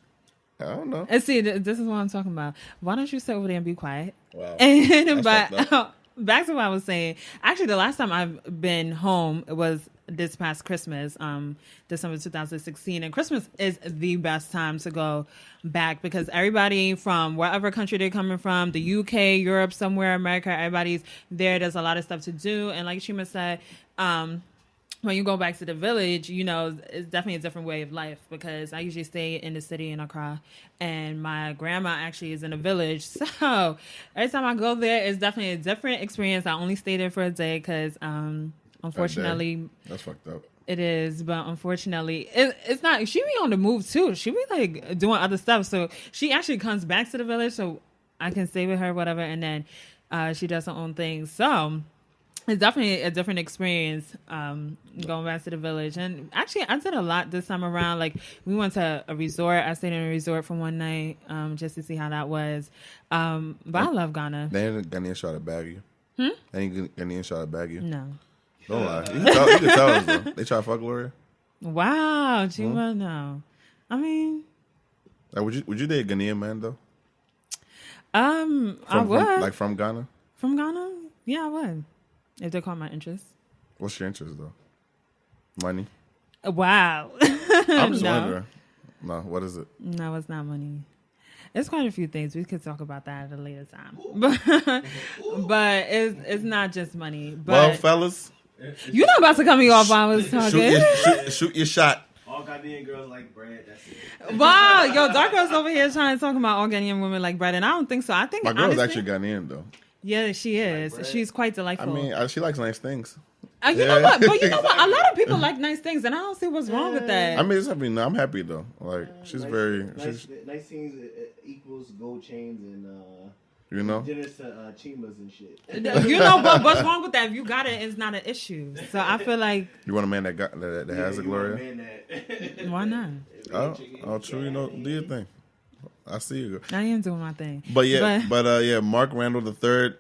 I don't know. And see, this is what I'm talking about. Why don't you sit over there and be quiet? Wow. back to what I was saying. Actually, the last time I've been home was this past Christmas, December 2016. And Christmas is the best time to go back because everybody from wherever country they're coming from, the UK, Europe, somewhere, America, everybody's there. There's a lot of stuff to do. And like Chima said, when you go back to the village, you know, it's definitely a different way of life because I usually stay in the city in Accra and my grandma actually is in a village. So every time I go there, it's definitely a different experience. I only stay there for a day because, unfortunately, that's fucked up. It is, but unfortunately, it's not. She be on the move too. She be like doing other stuff. So she actually comes back to the village so I can stay with her, whatever. And then she does her own thing. So it's definitely a different experience going back to the village. And actually, I did a lot this time around. Like, we went to a resort. I stayed in a resort for one night just to see how that was. But I love Ghana. They ain't Ghanaian try to bag you. They ain't Ghanaian try to bag you. No. Don't lie. You can tell us, though. They try to fuck Gloria? Wow, Chima, no. I mean... would you date a Ghanaian man, though? I would. From Ghana? From Ghana? Yeah, I would. If they caught my interest. What's your interest, though? Money? Wow. I'm just wondering. No, what is it? No, it's not money. It's quite a few things. We could talk about that at a later time. But it's not just money. But well, fellas. You're not about to cut me off while I was talking. Shoot your shot. All Ghanaian girls like bread. That's it. Wow. Yo, Dark Girl's over here trying to talk about all Ghanaian women like bread. And I don't think so. I think my girl's actually Ghanaian, though. Yeah, she is. She's quite delightful. I mean, she likes nice things. You know what? But you know what? A lot of people like nice things, and I don't see what's wrong with that. I mean, I'm happy though. Like, she's nice things equals gold chains and you know, dinners to Chimas and shit. You know, but what's wrong with that? If you got it, it's not an issue. So I feel like you want a man that has a Gloria. Why not? Oh, true. You know, do your thing. I see you. I am doing my thing. But yeah, Mark Randall III.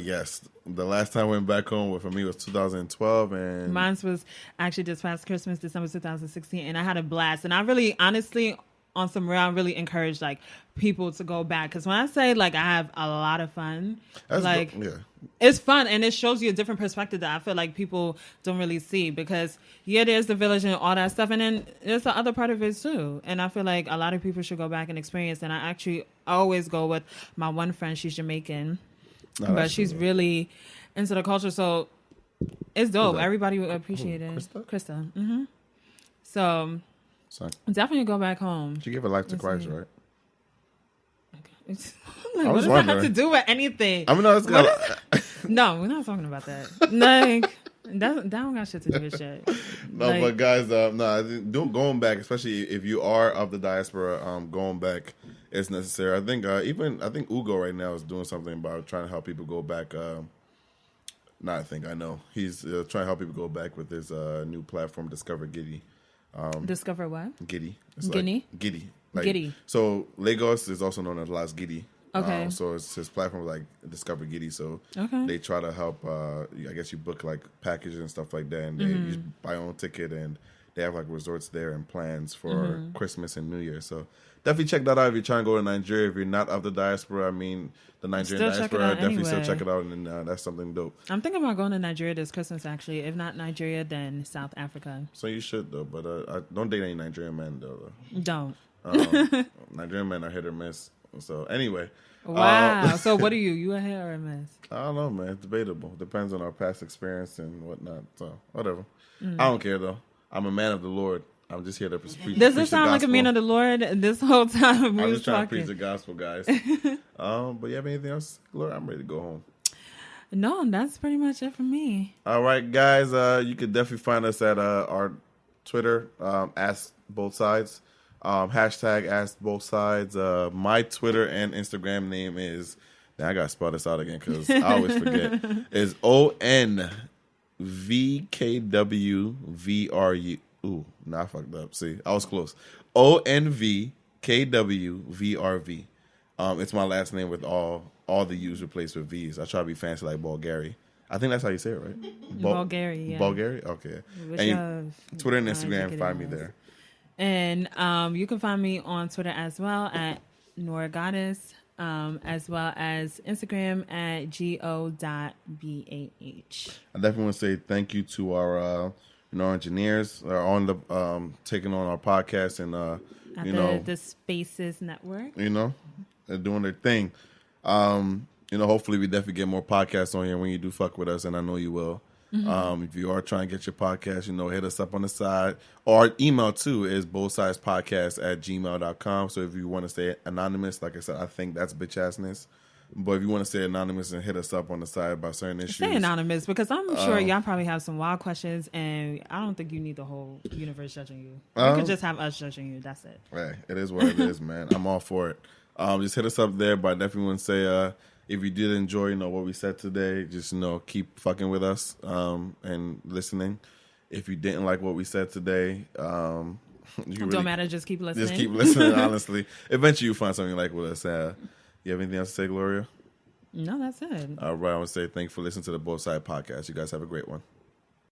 Yes, the last time I went back home for me was 2012, and mine was actually this past Christmas, December 2016, and I had a blast. And I really, honestly, on some real, I really encourage like people to go back because when I say like I have a lot of fun, it's fun and it shows you a different perspective that I feel like people don't really see because there's the village and all that stuff, and then there's the other part of it too. And I feel like a lot of people should go back and experience. And I always go with my one friend. She's Jamaican, but she's really into the culture, so it's dope. Everybody would appreciate it. Krista. Mm-hmm. So definitely go back home. She gave her life to Christ, right? Like, what does that have to do with anything? I mean, no, it's got. No, we're not talking about that. Like that don't got shit to do with shit. No, like, but guys, going back, especially if you are of the diaspora, going back is necessary. I think Ugo right now is doing something about trying to help people go back. I know he's trying to help people go back with his new platform, Discover Giddy. Discover what? Giddy. Giddy? Giddy. Giddy. So Lagos is also known as Las Giddy. Okay. So it's his platform like Discover Giddy. So they try to help. I guess you book like packages and stuff like that, and you just buy your own ticket, and they have like resorts there and plans for Christmas and New Year. So definitely check that out if you're trying to go to Nigeria. If you're not of the diaspora, I mean the Nigerian diaspora, definitely still check it out, and that's something dope. I'm thinking about going to Nigeria this Christmas actually. If not Nigeria, then South Africa. So you should though, but don't date any Nigerian men though. Don't. Nigerian men are hit or miss. So anyway. Wow. So what are you? You a hit or a miss? I don't know, man. It's debatable. Depends on our past experience and whatnot. So whatever. I don't care though. I'm a man of the Lord. I'm just here to preach. Does this sound like a man of the Lord this whole time? I'm just trying to preach the gospel, guys. But you have anything else, Gloria? I'm ready to go home. No, that's pretty much it for me. All right, guys. You could definitely find us at our Twitter, Ask Both Sides. Hashtag Ask Both Sides. My Twitter and Instagram name is. Now I gotta spell this out again because I always forget. Is ONVKWVRU. Ooh, nah, I fucked up. See, I was close. ONVKWVRV. It's my last name with all the U's replaced with V's. I try to be fancy like Bulgari. I think that's how you say it, right? Bulgari, yeah. Bulgari? Okay. And Twitter and Instagram, find me there. And you can find me on Twitter as well at Nora Goddess. as well as Instagram at go.bah. I definitely want to say thank you to our our engineers that are on the taking on our podcast and The Spaces Network. They're doing their thing. Hopefully we definitely get more podcasts on here when you do fuck with us, and I know you will. If you are trying to get your podcast, hit us up on the side. Or our email too is bothsidespodcast@gmail.com. So if you want to stay anonymous, like I said, I think that's bitch assness. But if you want to stay anonymous and hit us up on the side about certain issues, stay anonymous, because I'm sure y'all probably have some wild questions, and I don't think you need the whole universe judging you. You could just have us judging you. That's it. Hey, it is what it is, man. I'm all for it. Just hit us up there. But I definitely want to say, if you did enjoy, what we said today, just keep fucking with us and listening. If you didn't like what we said today, don't matter. Just keep listening. Just keep listening. Honestly, eventually you find something you like with us. You have anything else to say, Gloria? No, that's it. All right, I want to say thank you for listening to the Both Side Podcast. You guys have a great one.